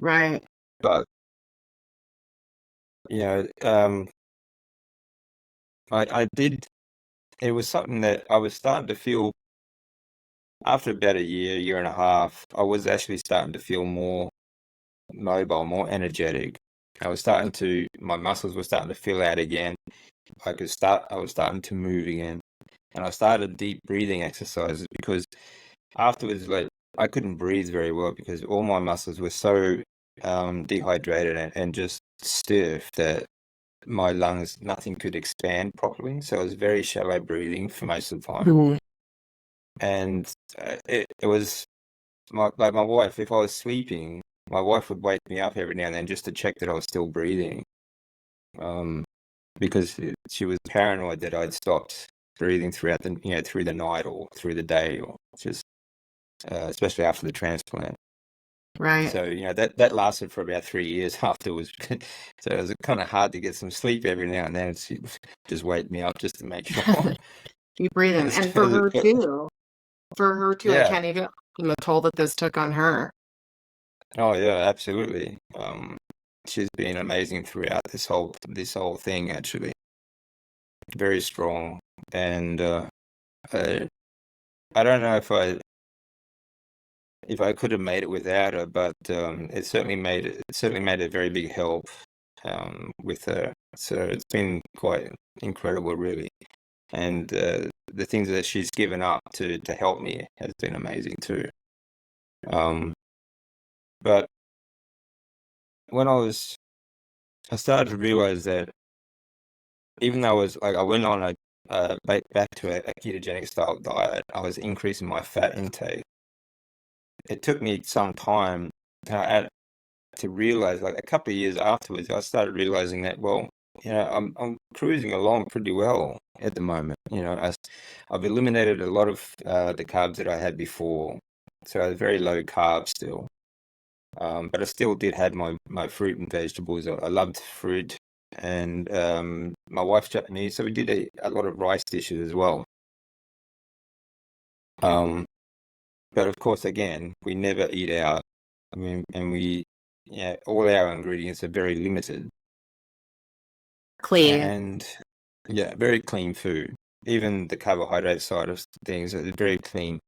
Right. But, you know, I did, it was something that I was starting to feel after about a year and a half. I was actually starting to feel more mobile, more energetic. My muscles were starting to fill out again. I was starting to move again. And I started deep breathing exercises because afterwards, like, I couldn't breathe very well because all my muscles were so dehydrated and just stiff that my lungs, nothing could expand properly. So it was very shallow breathing for most of the time. Mhm. And it was like my wife, if I was sleeping, my wife would wake me up every now and then just to check that I was still breathing. Because she was paranoid that I'd stopped breathing throughout through the night or through the day, or just especially after the transplant. Right. So that lasted for about 3 years afterwards. So it was kind of hard to get some sleep every now and then. She'd just wake me up just to make sure. You breathe in. And for her But, too. For her too. I yeah. can't even the toll that this took on her. Oh yeah, absolutely. She's been amazing throughout this whole thing, actually. Very strong. And I, I don't know if I could have made it without her, but it certainly made a very big help with her. So it's been quite incredible, really. And the things that she's given up to help me has been amazing too. Um, but when I started to realize that even though I went on back to a ketogenic style diet, I was increasing my fat intake. It took me some time to realize, like a couple of years afterwards, I started realizing that, well, I'm cruising along pretty well at the moment. I've eliminated a lot of the carbs that I had before, so I was very low carb still. But I still did have my fruit and vegetables. I loved fruit, and my wife's Japanese, so we did a lot of rice dishes as well. But of course, again, we never eat out. I mean, and all our ingredients are very limited. Clean. And yeah, very clean food. Even the carbohydrate side of things are very clean.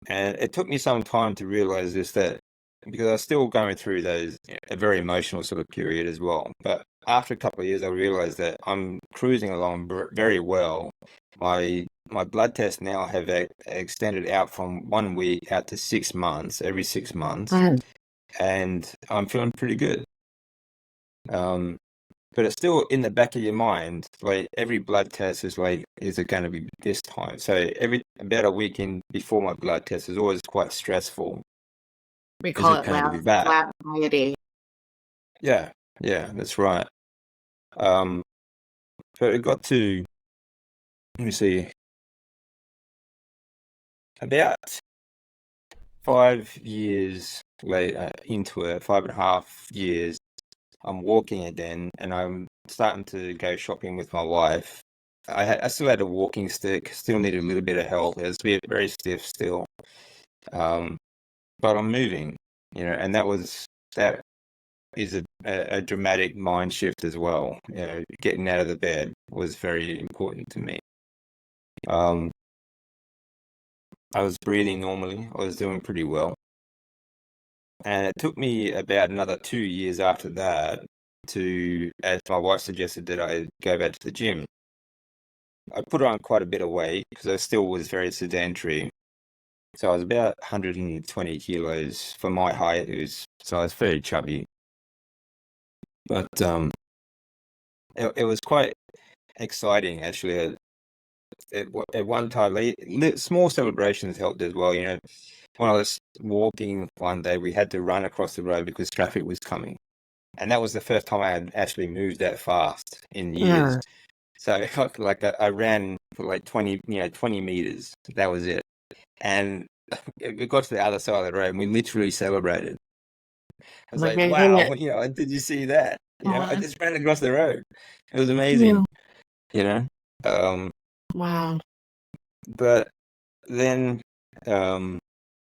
And it took me some time to realize this, that because I was still going through a very emotional sort of period as well. But after a couple of years, I realized that I'm cruising along very well. My blood tests now have extended out from 1 week out to 6 months, every 6 months, Mm. and I'm feeling pretty good. But it's still in the back of your mind, like every blood test is like, is it going to be this time? So about a week in before my blood test is always quite stressful. We Is call it it going to be that? lab anxiety. Yeah, yeah, that's right. Um, but it got to, let me see, about 5 years later, into it, 5.5 years, I'm walking again, and I'm starting to go shopping with my wife. I still had a walking stick, still needed a little bit of help. It was very stiff still. But I'm moving, and that is a dramatic mind shift as well. Getting out of the bed was very important to me. Um, I was breathing normally. I was doing pretty well. And it took me about another 2 years after that as my wife suggested, that I go back to the gym. I put on quite a bit of weight because I still was very sedentary. So I was about 120 kilos for my height. So I was very chubby. But it was quite exciting, actually. At one time, small celebrations helped as well. When I was walking one day, we had to run across the road because traffic was coming. And that was the first time I had actually moved that fast in years. Yeah. So like I ran for like 20 meters. That was it. And we got to the other side of the road and we literally celebrated. I was Like like, I did wow, it. did you see that? I Wow. just ran across the road. It was amazing, Yeah. you know. Um, Wow. but then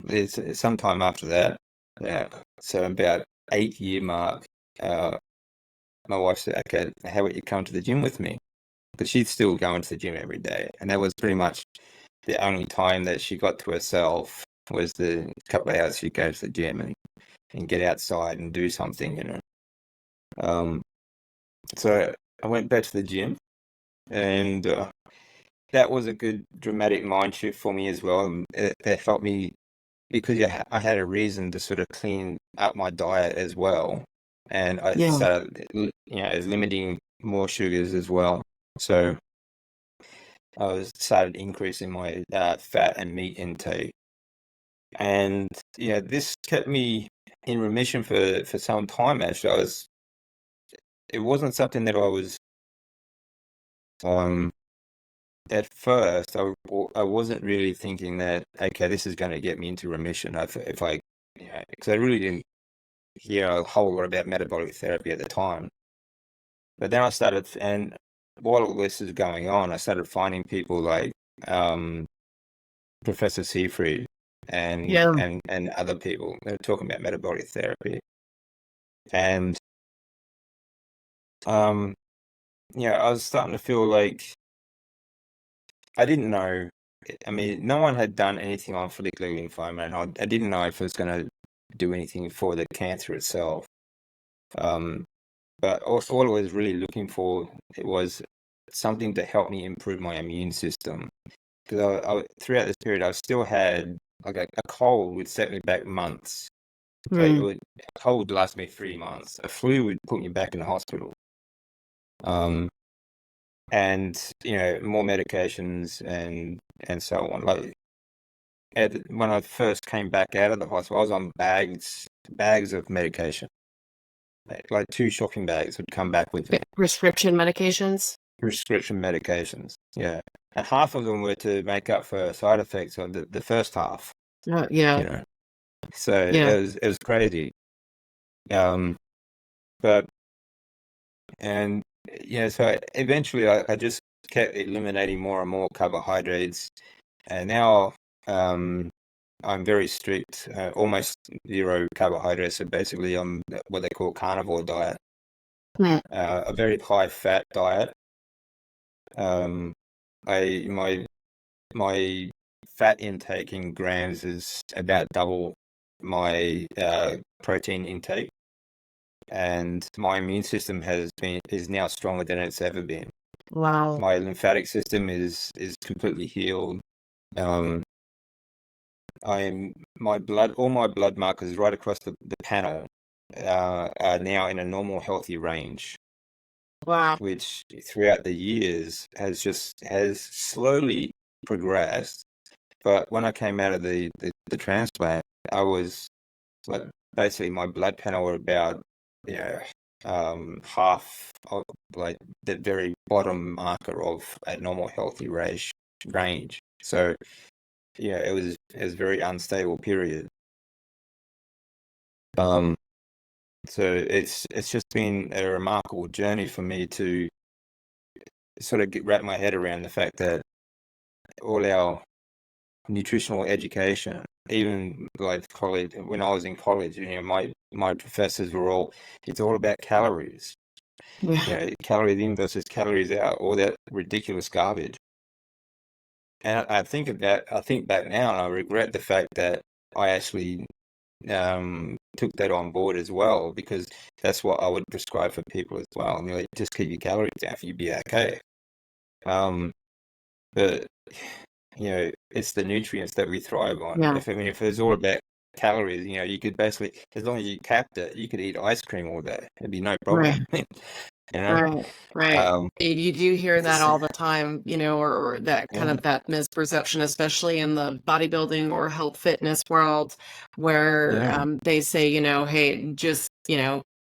it's sometime after that, yeah. So about 8 year mark, uh, my wife said, "Okay, how about you come to the gym with me?" Because she's still going to the gym every day, and that was pretty much the only time that she got to herself was the couple of hours she'd go to the gym and get outside and do something. Um, so I went back to the gym, and that was a good dramatic mind shift for me as well. And it helped me because I had a reason to sort of clean up my diet as well, and I Yeah. started, limiting more sugars as well. So I was started increasing my fat and meat intake, and yeah, this kept me in remission for some time. Actually, it wasn't something that I was um at first. I wasn't really thinking that okay, this is going to get me into remission. If I, because I really didn't hear a whole lot about metabolic therapy at the time. But then I started, and while all this is going on, I started finding people like um, Professor Seafried and Yeah. and and other people that are talking about metabolic therapy. And um, I was starting to feel like I didn't know. I mean, no one had done anything on follicular lymphoma, and I didn't know if it was going to do anything for the cancer itself. Um, but also, all I was really looking for it was something to help me improve my immune system. Because throughout this period, I still had like a cold would set me back months. Like Mm. a cold would last me 3 months. A flu would put me back in the hospital. Um, and more medications and so on. Like when I first came back out of the hospital, I was on bags of medication. Like two shopping bags would come back with me. Prescription medications. Prescription medications. Yeah. And half of them were to make up for side effects of the first half, Yeah. you know. So Yeah. it was crazy. Um, but and so eventually I just kept eliminating more and more carbohydrates, and now I'm very strict, almost zero carbohydrates. So basically, I'm what they call carnivore diet, Yeah. a very high fat diet. Um, I my fat intake in grams is about double my protein intake, and my immune system is now stronger than it's ever been. Wow. My lymphatic system is completely healed. Um, all my blood markers right across the panel are now in a normal healthy range, Wow. which throughout the years has slowly progressed. But when I came out of the transplant, I was like basically my blood panel were about half of like the very bottom marker of a normal healthy range. So yeah, it was a very unstable period. Um, so it's just been a remarkable journey for me to sort of wrap my head around the fact that all our nutritional education, even like college, when I was in college, my professors were it's all about calories. Yeah. Calories in versus calories out, all that ridiculous garbage. And I think back now, and I regret the fact that I actually took that on board as well, because that's what I would prescribe for people as well. And like, just keep your calories down, you'd be okay. But it's the nutrients that we thrive on. Yeah. If it was all about calories, you could basically, as long as you capped it, you could eat ice cream all day. It'd be no problem. Right. you know. Right. Right. Um, You do hear that s- all the time, or that kind yeah, of that misperception, especially in the bodybuilding or health fitness world, where yeah, they say, hey, just,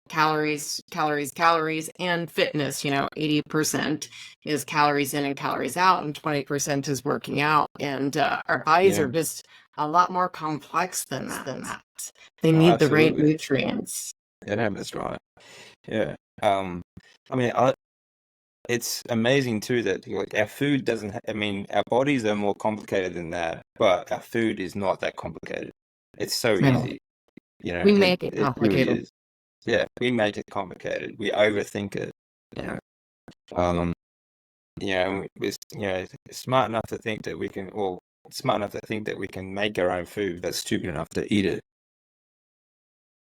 calories, calories, calories, and fitness. 80% is calories in and calories out, and 20% is working out. And our bodies are Yeah. just a lot more complex than that. They Oh, need the right absolutely. nutrients. Yeah, that's right. Yeah. I mean, it's amazing too that like our food doesn't. I mean, our bodies are more complicated than that, but our food is not that complicated. It's so No, easy. we It make it it really complicated. is. Yeah, we make it complicated. We overthink it. You know. Um. We're smart enough to think that we can. Well, smart enough to think that we can make our own food, but stupid enough to eat it.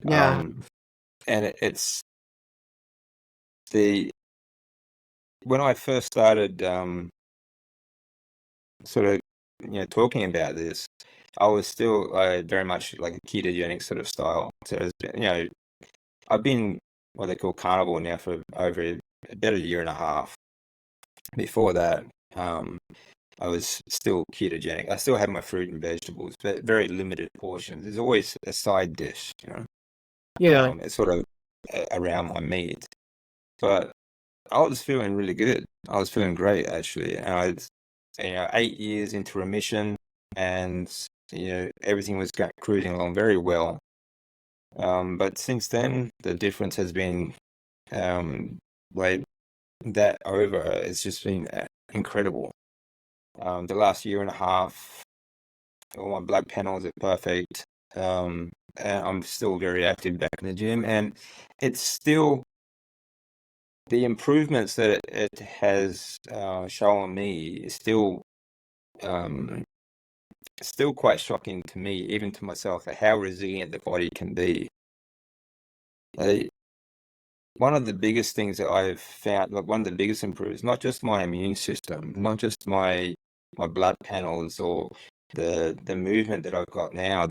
Yeah, Um. And it's the when I first started sort of talking about this, I was still very much like a ketogenic sort of style. So I've been what they call carnivore now for over about a year and a half. Before that, um, I was still ketogenic. I still had my fruit and vegetables, but very limited portions. There's always a side dish, yeah, it's sort of around my meat. But I was feeling really good. I was feeling great actually. And I was, 8 years into remission, and everything was cruising along very well. But since then, the difference has been like that over. It's just been incredible. The last year and a half, all my blood panels are perfect. And I'm still very active back in the gym, and it's still the improvements that it has shown me is um, still quite shocking to me, even to myself, at how resilient the body can be. Uh, One of the biggest things that I've found, like one of the biggest improvements, not just my immune system, not just my blood panels or the movement that I've got now.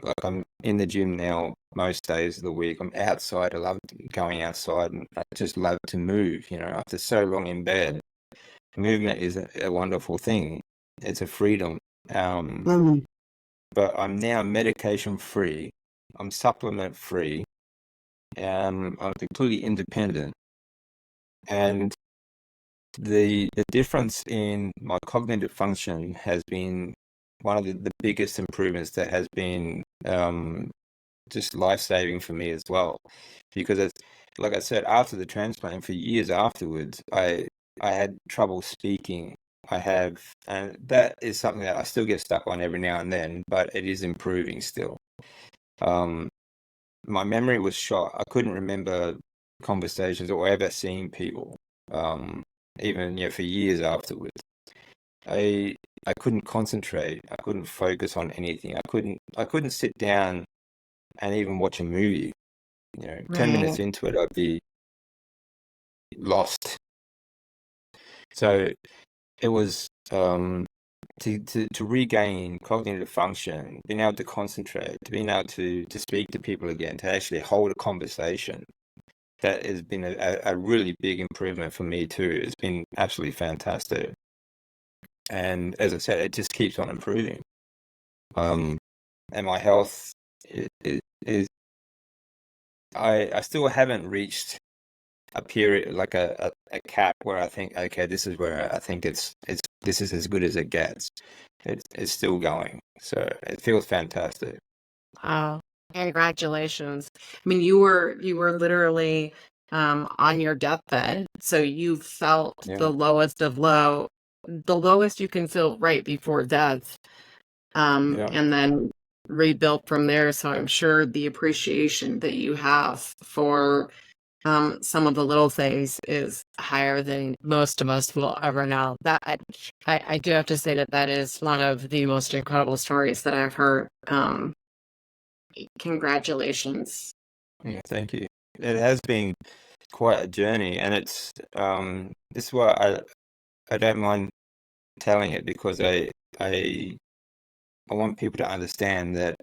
Like I'm in the gym now most days of the week. I'm outside. I love going outside, and I just love to move. After so long in bed, movement is a wonderful thing. It's a freedom. Um, Mhm. but I'm now medication free. I'm supplement free. I'm completely independent, and the difference in my cognitive function has been one of the biggest improvements that has been just life-saving for me as well. Because it's like I said, after the transplant, for years afterwards, I had trouble speaking. And that is something that I still get stuck on every now and then, but it is improving still. Um, my memory was shot. I couldn't remember conversations or ever seeing people, um, even for years afterwards. I I couldn't concentrate. I couldn't focus on anything. I couldn't sit down and even watch a movie. 10 minutes Right. into it, I'd be lost. So it was to regain cognitive function, being able to concentrate, to being able to speak to people again, to actually hold a conversation. That has been a really big improvement for me too. It's been absolutely fantastic. And as I said, it just keeps on improving. Um, and my health is I still haven't reached a period like a cap where I think, okay, this is where I think this is as good as it gets. It's still going, so it feels fantastic. Wow. Congratulations. I mean, you were literally on your deathbed, so you felt Yeah, the lowest of low, the lowest you can feel right before death, yeah, and then rebuilt from there. So I'm sure the appreciation that you have for some of the little things is higher than most of us will ever know. That I do have to say that that is one of the most incredible stories that I've heard. Congratulations. yeah. Thank you. It has been quite a journey, and this is why I don't mind telling it, because I want people to understand that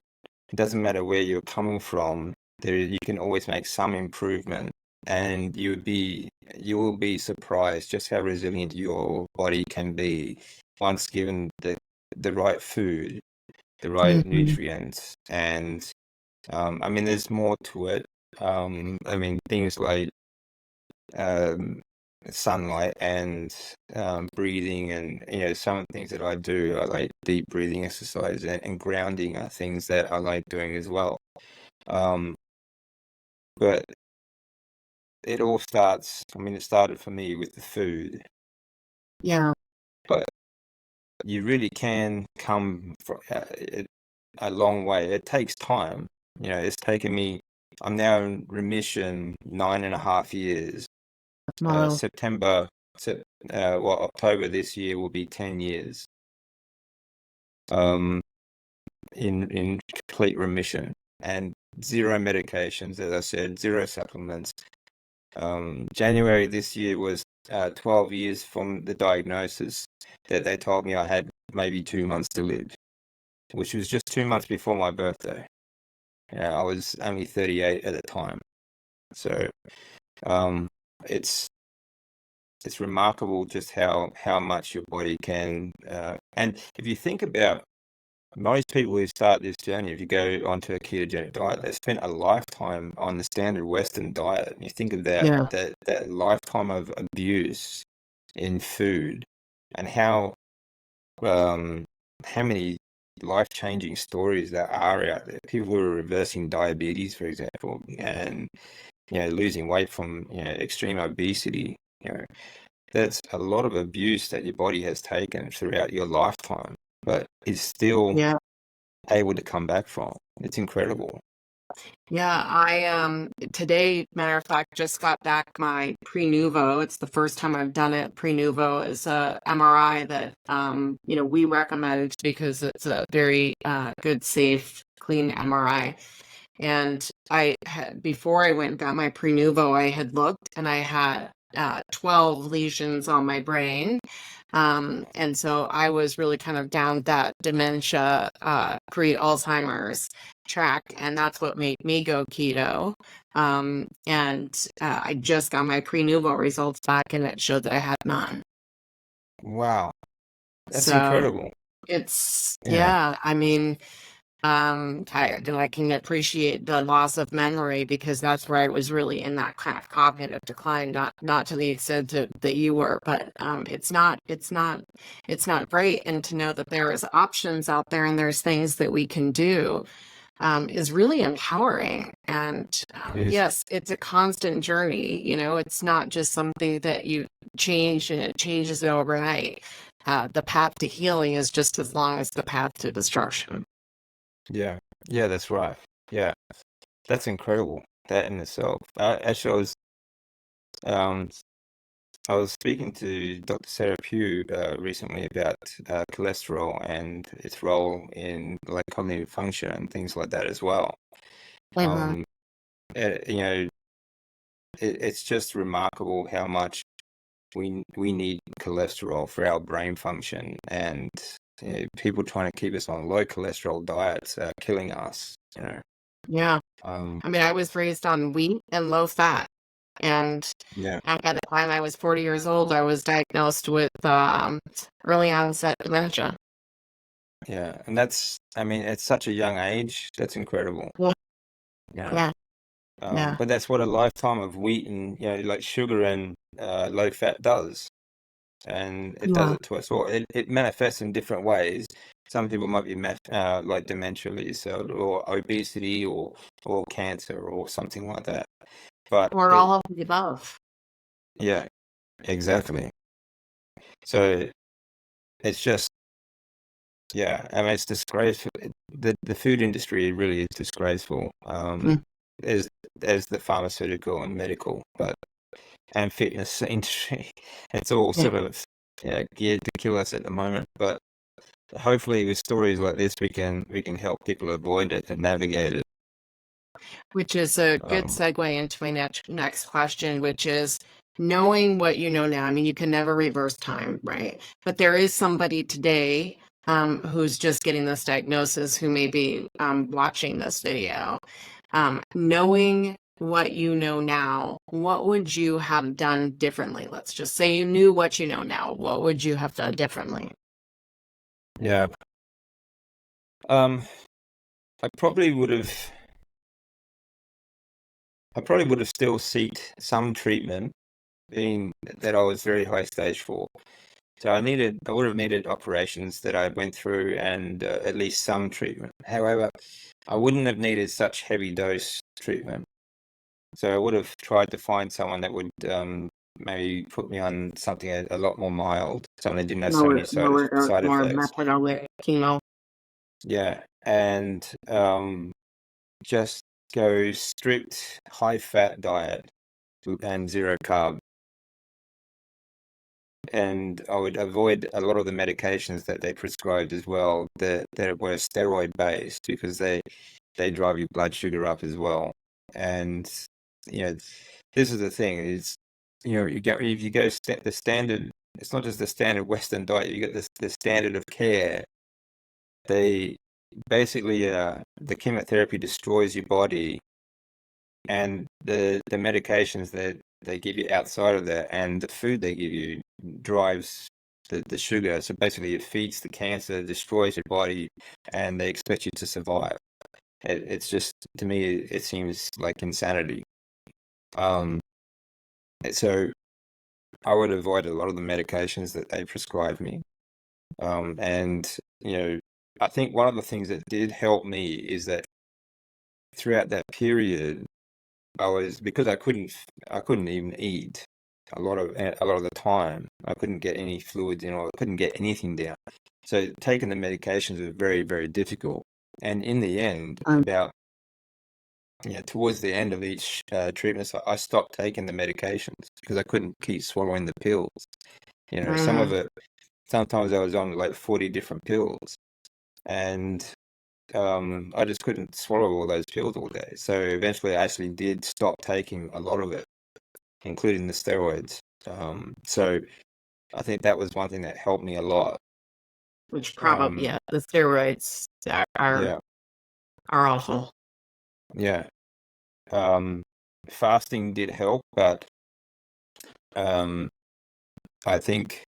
it doesn't matter where you're coming from. You can always make some improvement, and you will be surprised just how resilient your body can be once given the right food, the right Mhm. nutrients, and I mean, there's more to it. I mean, things like um, sunlight and breathing, and some of the things that I do, I like deep breathing exercise, and grounding are things that I like doing as well. Um, but it all starts, I mean, it started for me with the food, Yeah. but you really can come from a long way. It takes time. It's taken me, I'm now in remission 9.5 years. Wow. September, October this year will be 10 years um, in complete remission, and zero medications, as I said, zero supplements. January this year was 12 years from the diagnosis that they told me I had maybe 2 months to live, which was just 2 months before my birthday. I was only 38 at the time. So um, it's it's remarkable just how much your body can. And if you think about most people who start this journey, if you go onto a ketogenic diet, they spent a lifetime on the standard Western diet. And you think of that Yeah. that lifetime of abuse in food, and um, how many life-changing stories there are out there. People who are reversing diabetes, for example, and losing weight from extreme obesity. That's a lot of abuse that your body has taken throughout your lifetime, but is still Yeah. able to come back from. It's incredible. Yeah, I today, matter of fact, just got back my pre-nuvo. It's the first time I've done it. Pre-nuvo is a MRI that we recommend because it's a very good, safe, clean MRI. And I had, before I went and got my pre-nuvo, I had looked and I had 12 lesions on my brain. And so I was really kind of down that dementia, pre-Alzheimer's track, and that's what made me go keto. And I just got my pre-nuvo results back, and it showed that I had none. Wow, that's So incredible. Yeah, yeah, I mean, I can appreciate the loss of memory because that's where I was really in that kind of cognitive decline, not to the extent that you were, but it's not great. And to know that there is options out there and there's things that we can do is really empowering. And it is. yes, it's a constant journey. It's not just something that you change and it changes overnight. The path to healing is just as long as the path to destruction. Yeah, yeah, that's right. Yeah, that's incredible. That in itself. Actually, um, I was speaking to Dr. Sarah Pugh recently about cholesterol and its role in like cognitive function and things like that as well. Mhm. Um, you know, it's just remarkable how much we need cholesterol for our brain function, and people trying to keep us on low cholesterol diets are killing us. Yeah. Um, I mean, I was raised on wheat and low fat. And yeah, at the time I was 40 years old, I was diagnosed with early onset dementia. yeah, and that's, I mean, at such a young age, that's incredible. Yeah. Yeah. Yeah. Yeah. But that's what a lifetime of wheat and like sugar and low fat does, and it does Yeah. it to us all. It manifests in different ways. Some people might be like dementia, like you said, or obesity, or cancer, or something like that. But Or all of the above. yeah, exactly. So it's just, yeah, I mean, it's disgraceful. The food industry really is disgraceful. Mm. As as the pharmaceutical and medical, and fitness industry. It's all Yeah. sort of, yeah, geared to kill us at the moment. But hopefully, with stories like this, we can help people avoid it and navigate it. Which is a good Um, segue into my next question, which is knowing what you know now. I mean, you can never reverse time, right? But there is somebody today who's just getting this diagnosis who may be watching this video. Knowing what you know now, what would you have done differently? Let's just say you knew what you know now. What would you have done differently? yeah. Um, I probably would have. I probably would have still sought some treatment, being that I was very high stage 4. So I would have needed operations that I went through and at least some treatment. However, I wouldn't have needed such heavy dose treatment. So I would have tried to find someone that would maybe put me on something a lot more mild, something that didn't have so many Lower dose, side more effects. metabolic chemo. Yeah, and just go strict high fat diet and zero carb. And I would avoid a lot of the medications that they prescribed as well that were steroid based, because they drive your blood sugar up as well. And you know, this is the thing is, you get if you go the standard, it's not just the standard Western diet. You get the standard of care. They basically the chemotherapy destroys your body, and the medications that they give you outside of that and the food they give you drives the sugar. So basically, it feeds the cancer, destroys your body, and they expect you to survive. It's just, to me, it seems like insanity. Um, so I would avoid a lot of the medications that they prescribed me. And I think one of the things that did help me is that throughout that period, because I couldn't even eat a lot of the time. I couldn't get any fluids in, or I couldn't get anything down. So taking the medications was very, very difficult. And in the end, about towards the end of each treatment, so I stopped taking the medications because I couldn't keep swallowing the pills. Some of it, sometimes I was on like 40 different pills, and I just couldn't swallow all those pills all day. So eventually I actually did stop taking a lot of it, including the steroids. So I think that was one thing that helped me a lot. Which probably, the steroids are awful. Yeah. Fasting did help, but I think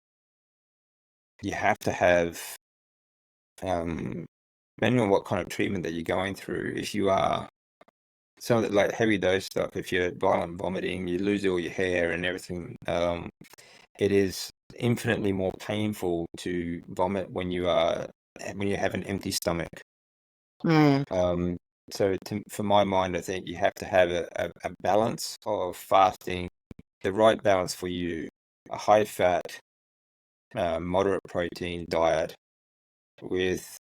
you have to have, depending on what kind of treatment that you're going through, if you are some of the like heavy dose stuff, if you're violent vomiting, you lose all your hair and everything, it is infinitely more painful to vomit when you have an empty stomach. So for my mind, I think you have to have a balance of fasting, the right balance for you, a high fat, moderate protein diet with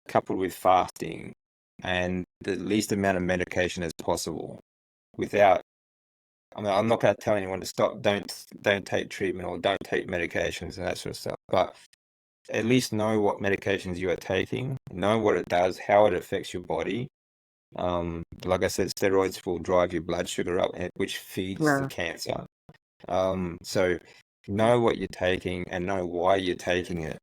coupled with fasting and the least amount of medication as possible. I'm not going to tell anyone to stop, don't take treatment or don't take medications and that sort of stuff, but at least know what medications you are taking, know what it does, how it affects your body. Like I said, steroids will drive your blood sugar up, which feeds the cancer. So know what you're taking and know why you're taking it.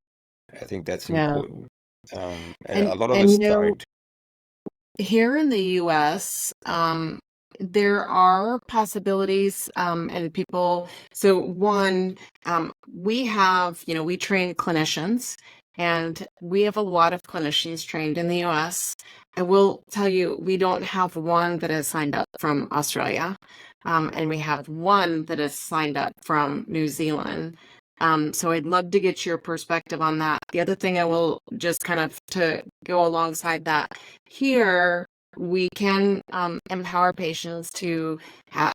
I think that's important. And a lot of us don't. Here in the US, there are possibilities, and people. So one, we have, we train clinicians, and we have a lot of clinicians trained in the US. I will tell you, we don't have one that is signed up from Australia, and we have one that is signed up from New Zealand. So I'd love to get your perspective on that. The other thing I will just kind of to go alongside that, here we can empower patients to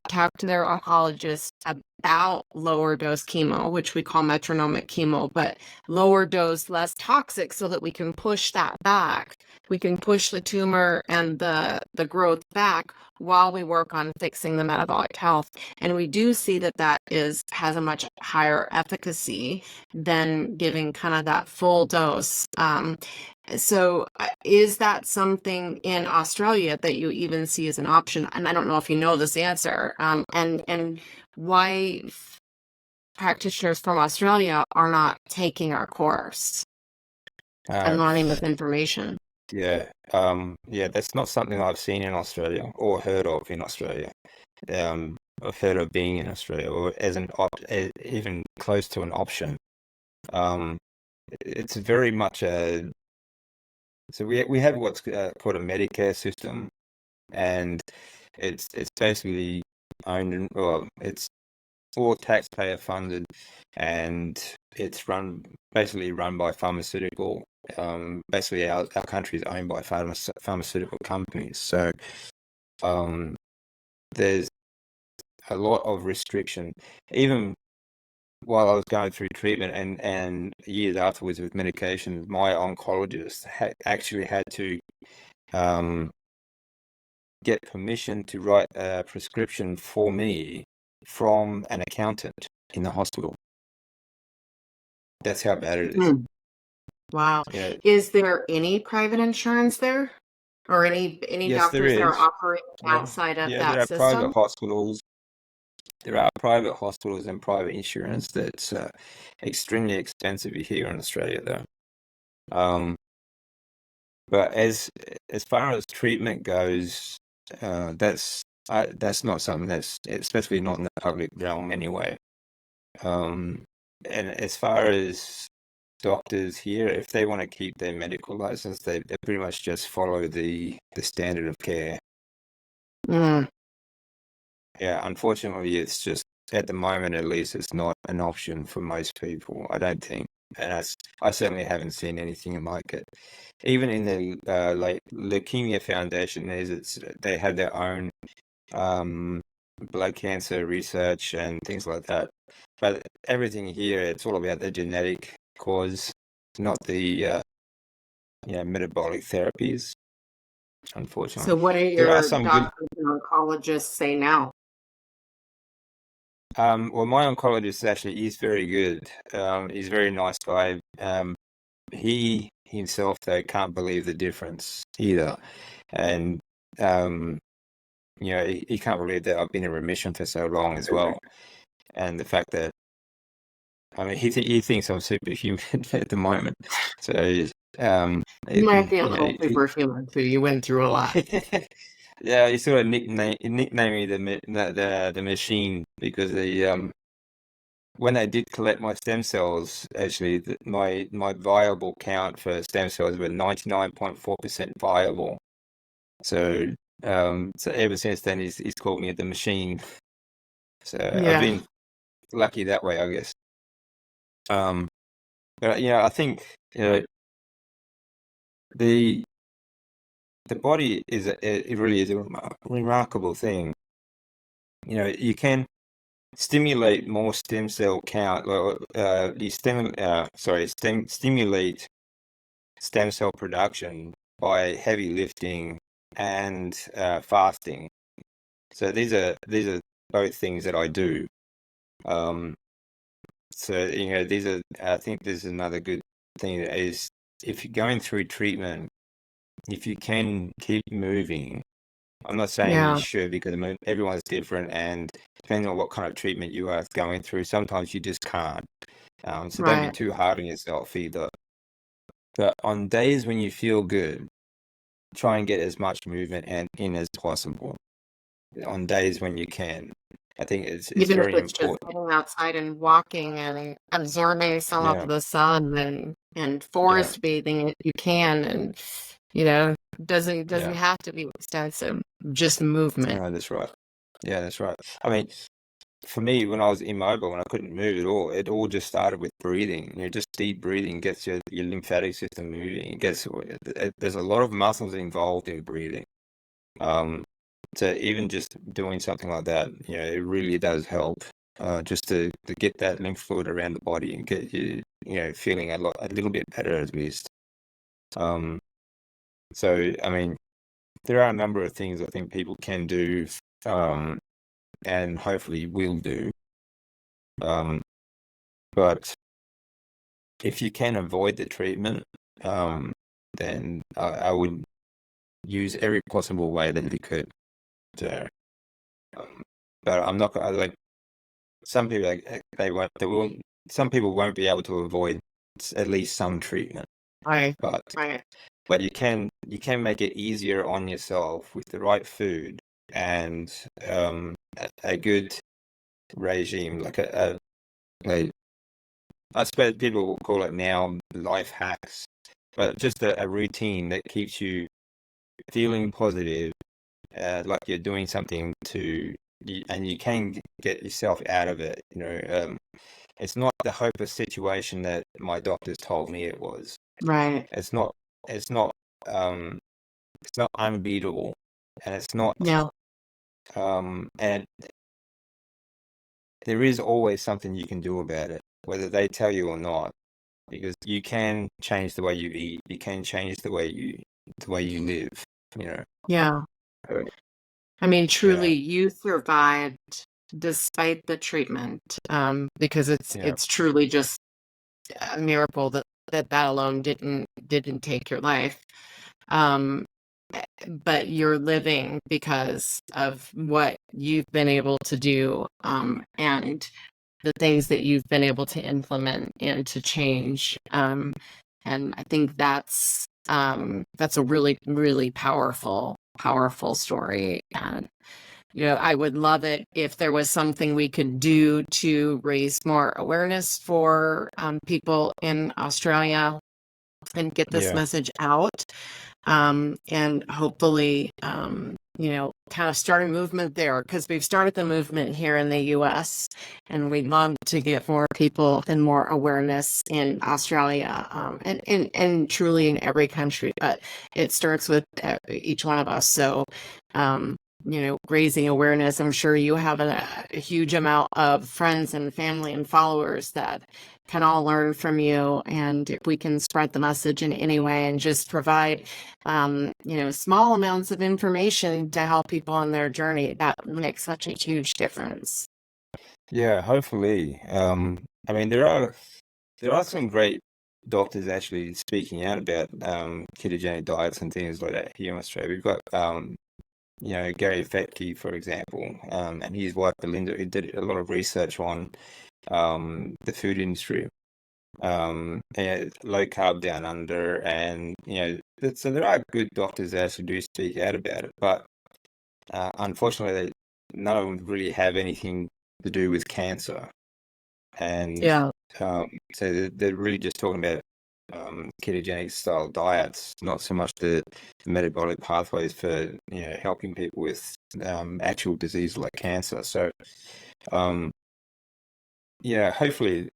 talk to their oncologist about lower dose chemo, which we call metronomic chemo, but lower dose, less toxic, so that we can push that back. We can push the tumor and the growth back while we work on fixing the metabolic health. And we do see that has a much higher efficacy than giving kind of that full dose. So is that something in Australia that you even see as an option? And I don't know if you know this answer, and why practitioners from Australia are not taking our course and learning this information. Yeah, that's not something I've seen in Australia or heard of in Australia. I've heard of being in Australia or as even close to an option. It's very much so we have what's called a Medicare system, and It's basically owned, well, it's all taxpayer funded, and it's basically run by pharmaceutical. Basically, our country is owned by pharmaceutical companies. So there's a lot of restriction. Even while I was going through treatment and years afterwards with medication, my oncologist actually had to get permission to write a prescription for me from an accountant in the hospital. That's how bad it is. Hmm. Wow. Yeah. Is there any private insurance there? Or any Yes, there doctors that are is. operating Yeah. outside of Yeah, there that are private system? hospitals. There are private hospitals and private insurance that's extremely expensive here in Australia, though. Um, but as far as treatment goes, that's not something that's, especially not in the public realm anyway. And as far as doctors here, if they want to keep their medical license, they pretty much just follow the standard of care. Mm, Yeah, unfortunately, it's just at the moment, at least, it's not an option for most people, I don't think. And I certainly haven't seen anything like it. Even in the like Leukemia Foundation, they have their own blood cancer research and things like that. But everything here, it's all about the genetic cause, not the metabolic therapies, unfortunately. so what do There are your some good. doctors and oncologists say now? Well, my oncologist actually is very good. He's a very nice guy. He himself, though, can't believe the difference either. And, he can't believe that I've been in remission for so long as well. And the fact that, I mean, he thinks I'm superhuman at the moment. So, You might be a you know, little superhuman too. You went through a lot. yeah, he sort of nicknamed me the machine because when they did collect my stem cells, actually, my viable count for stem cells were 99.4% viable. So so ever since then, he's called me the machine. So I've Yeah. been lucky that way, I guess. Um, but I think the body it really is a remarkable thing. You can stimulate more stem cell count, or stimulate stem cell production by heavy lifting and fasting. So these are both things that I do. Um, so I think there's another good thing is if you're going through treatment, if you can keep moving. I'm not saying you Yeah. should because everyone's different, and depending on what kind of treatment you are going through, sometimes you just can't. So don't be Right. too hard on yourself either. But on days when you feel good, try and get as much movement in as possible. On days when you can, I think it's Even if very it's just important. getting outside and walking and absorbing some of Yeah, the sun and yeah, forest bathing if you can, and doesn't yeah. have to be extensive, just movement. No, that's right. Yeah, that's right. I mean, for me, when I was immobile, when I couldn't move at all, it all just started with breathing. Just deep breathing gets your lymphatic system moving. There's a lot of muscles involved in breathing. So even just doing something like that, it really does help. Just to get that lymph fluid around the body and get you, feeling a little bit better at least. Um, so I mean, there are a number of things I think people can do, and hopefully will do. Um, but if you can avoid the treatment, then I would use every possible way that you could. So, but I'm not gonna like some people they will some people won't be able to avoid at least some treatment, Right. but Right. you can make it easier on yourself with the right food and a good regime, like a I suppose people will call it now life hacks, but just a routine that keeps you feeling positive like you're doing something and you can get yourself out of it. It's not the hopeless situation that my doctors told me it was. Right. It's not. It's not. Um, it's not unbeatable, and it's not. Yeah. And there is always something you can do about it, whether they tell you or not, because you can change the way you eat. You can change the way you live. You know. Yeah. So, I mean, yeah. truly, you survived despite the treatment, because it's Yeah. it's truly just a miracle that alone didn't take your life. Um, but you're living because of what you've been able to do, and the things that you've been able to implement and to change. And I think that's a really, really powerful story. And I would love it if there was something we could do to raise more awareness for people in Australia and get this Yeah. message out. And hopefully, kind of start a movement there, because we've started the movement here in the US, and we'd love to get more people and more awareness in Australia, and truly in every country. But it starts with each one of us. So, raising awareness. I'm sure you have a huge amount of friends and family and followers that can all learn from you. And if we can spread the message in any way and just provide, small amounts of information to help people on their journey, that makes such a huge difference. Yeah. Hopefully. I mean, there are some great doctors actually speaking out about ketogenic diets and things like that here in Australia. We've got Gary Fettke, for example, and his wife Belinda, who did a lot of research on the food industry, and low carb down under, and so there are good doctors that actually do speak out about it, but unfortunately, none of them really have anything to do with cancer, and Yeah. so they're really just talking about ketogenic style diets, not so much the metabolic pathways for helping people with actual disease like cancer. So um, yeah, hopefully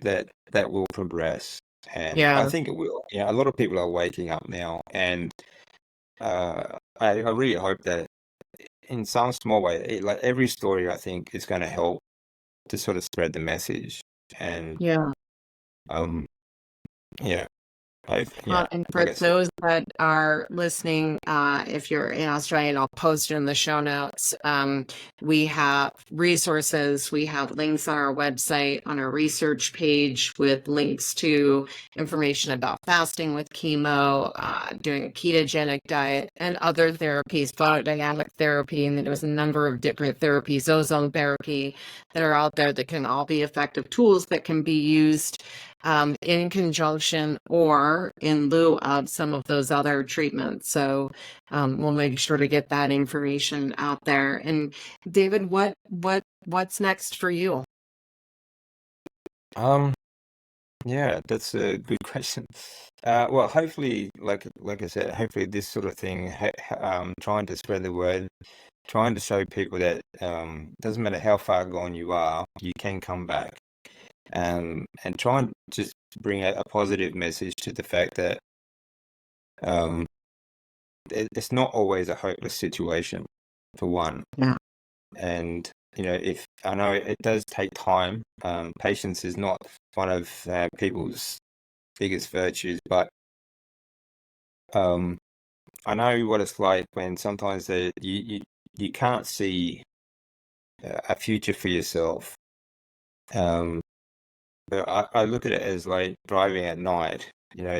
that will progress, and I Yeah. think it will. A lot of people are waking up now, and I really hope that in some small way, like every story, I think is going to help to sort of spread the message, and Yeah. um, yeah, Well, and for like I said, those that are listening, if you're in Australia, and I'll post it in the show notes, we have resources. We have links on our website, on our research page, with links to information about fasting with chemo, doing a ketogenic diet, and other therapies, photodynamic therapy, and there's a number of different therapies, ozone therapy, that are out there that can all be effective tools that can be used in conjunction or in lieu of some of those other treatments. So we'll make sure to get that information out there. And David, what's next for you? um, yeah, that's a good question. Well, hopefully, like I said, hopefully this sort of thing, trying to spread the word, trying to show people that doesn't matter how far gone you are, you can come back. And try and just bring a positive message to the fact that um, it's not always a hopeless situation, for one. Yeah. And if I know it does take time, patience is not one of people's biggest virtues, but um, I know what it's like when sometimes you can't see a future for yourself. Um, but I look at it as like driving at night.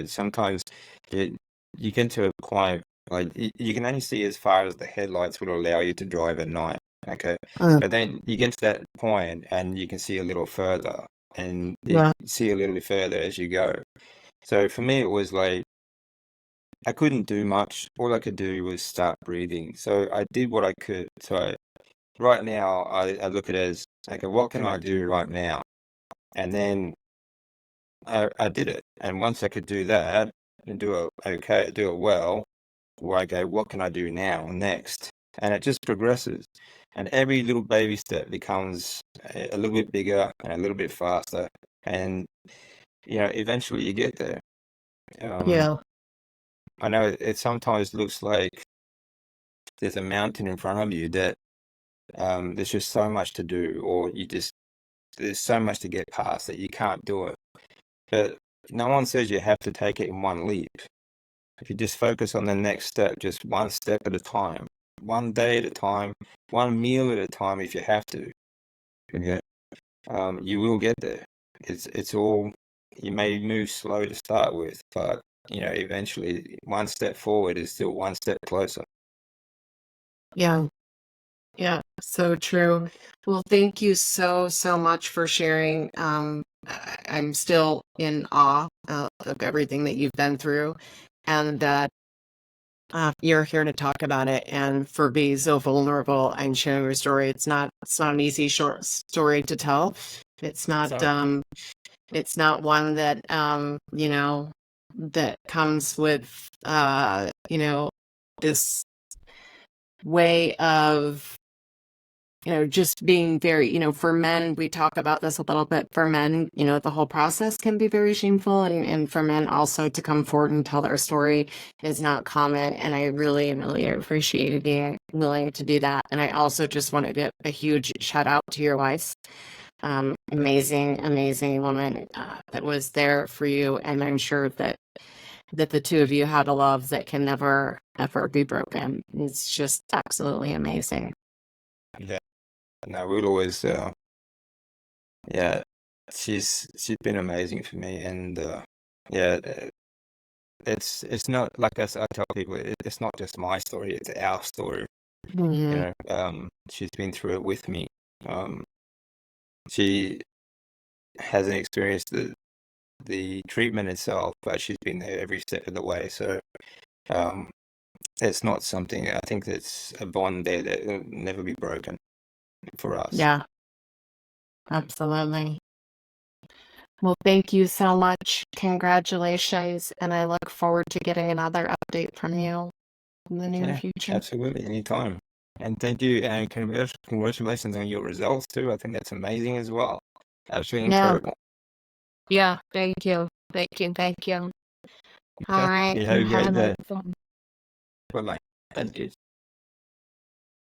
Sometimes you get to a point like you can only see as far as the headlights will allow you to drive at night. Okay, Uh, but then you get to that point and you can see a little further, and you yeah. see a little further as you go. So for me, it was like I couldn't do much. All I could do was start breathing. So I did what I could. So right now, I look at it as okay, what can I do right now? And then I did it. And once I could do that and do it well, where I go, what can I do now next? And it just progresses. And every little baby step becomes a little bit bigger and a little bit faster. And, eventually you get there. Um, Yeah. I know it sometimes looks like there's a mountain in front of you that there's just so much to do, or there's so much to get past that you can't do it. But no one says you have to take it in one leap. If you just focus on the next step, just one step at a time, one day at a time, one meal at a time, if you have to, yeah, you will get there. It's all, you may move slow to start with, but eventually one step forward is still one step closer. Yeah. Yeah. So true. Well, thank you so, so much for sharing. I'm still in awe of everything that you've been through, and that you're here to talk about it, and for being so vulnerable and sharing your story. It's not an easy short story to tell. It's not So, it's not one that that comes with this way of just being very, for men, we talk about this a little bit. For men, the whole process can be very shameful. And for men also to come forward and tell their story is not common. And I really, really appreciate you being willing to do that. And I also just want to give a huge shout out to your wife. Amazing, amazing woman that was there for you. And I'm sure that the two of you had a love that can never, ever be broken. It's just absolutely amazing. yeah, no, we'll always, yeah, she's been amazing for me, and yeah, it's not like I tell people, it's not just my story, it's our story. Mhm. She's been through it with me. Um, she hasn't experienced the treatment itself, but she's been there every step of the way. So um, it's not something, I think that's a bond there that will never be broken for us. Yeah, absolutely. Well, thank you so much. Congratulations. And I look forward to getting another update from you in the near Yeah, future. absolutely, anytime. And thank you, and congratulations on your results too. I think that's amazing as well. Absolutely Yeah. incredible. Yeah. Thank you. Thank you. Thank you. All Okay, right. you have And a have a great nice day. one. Bye bye. Thank you.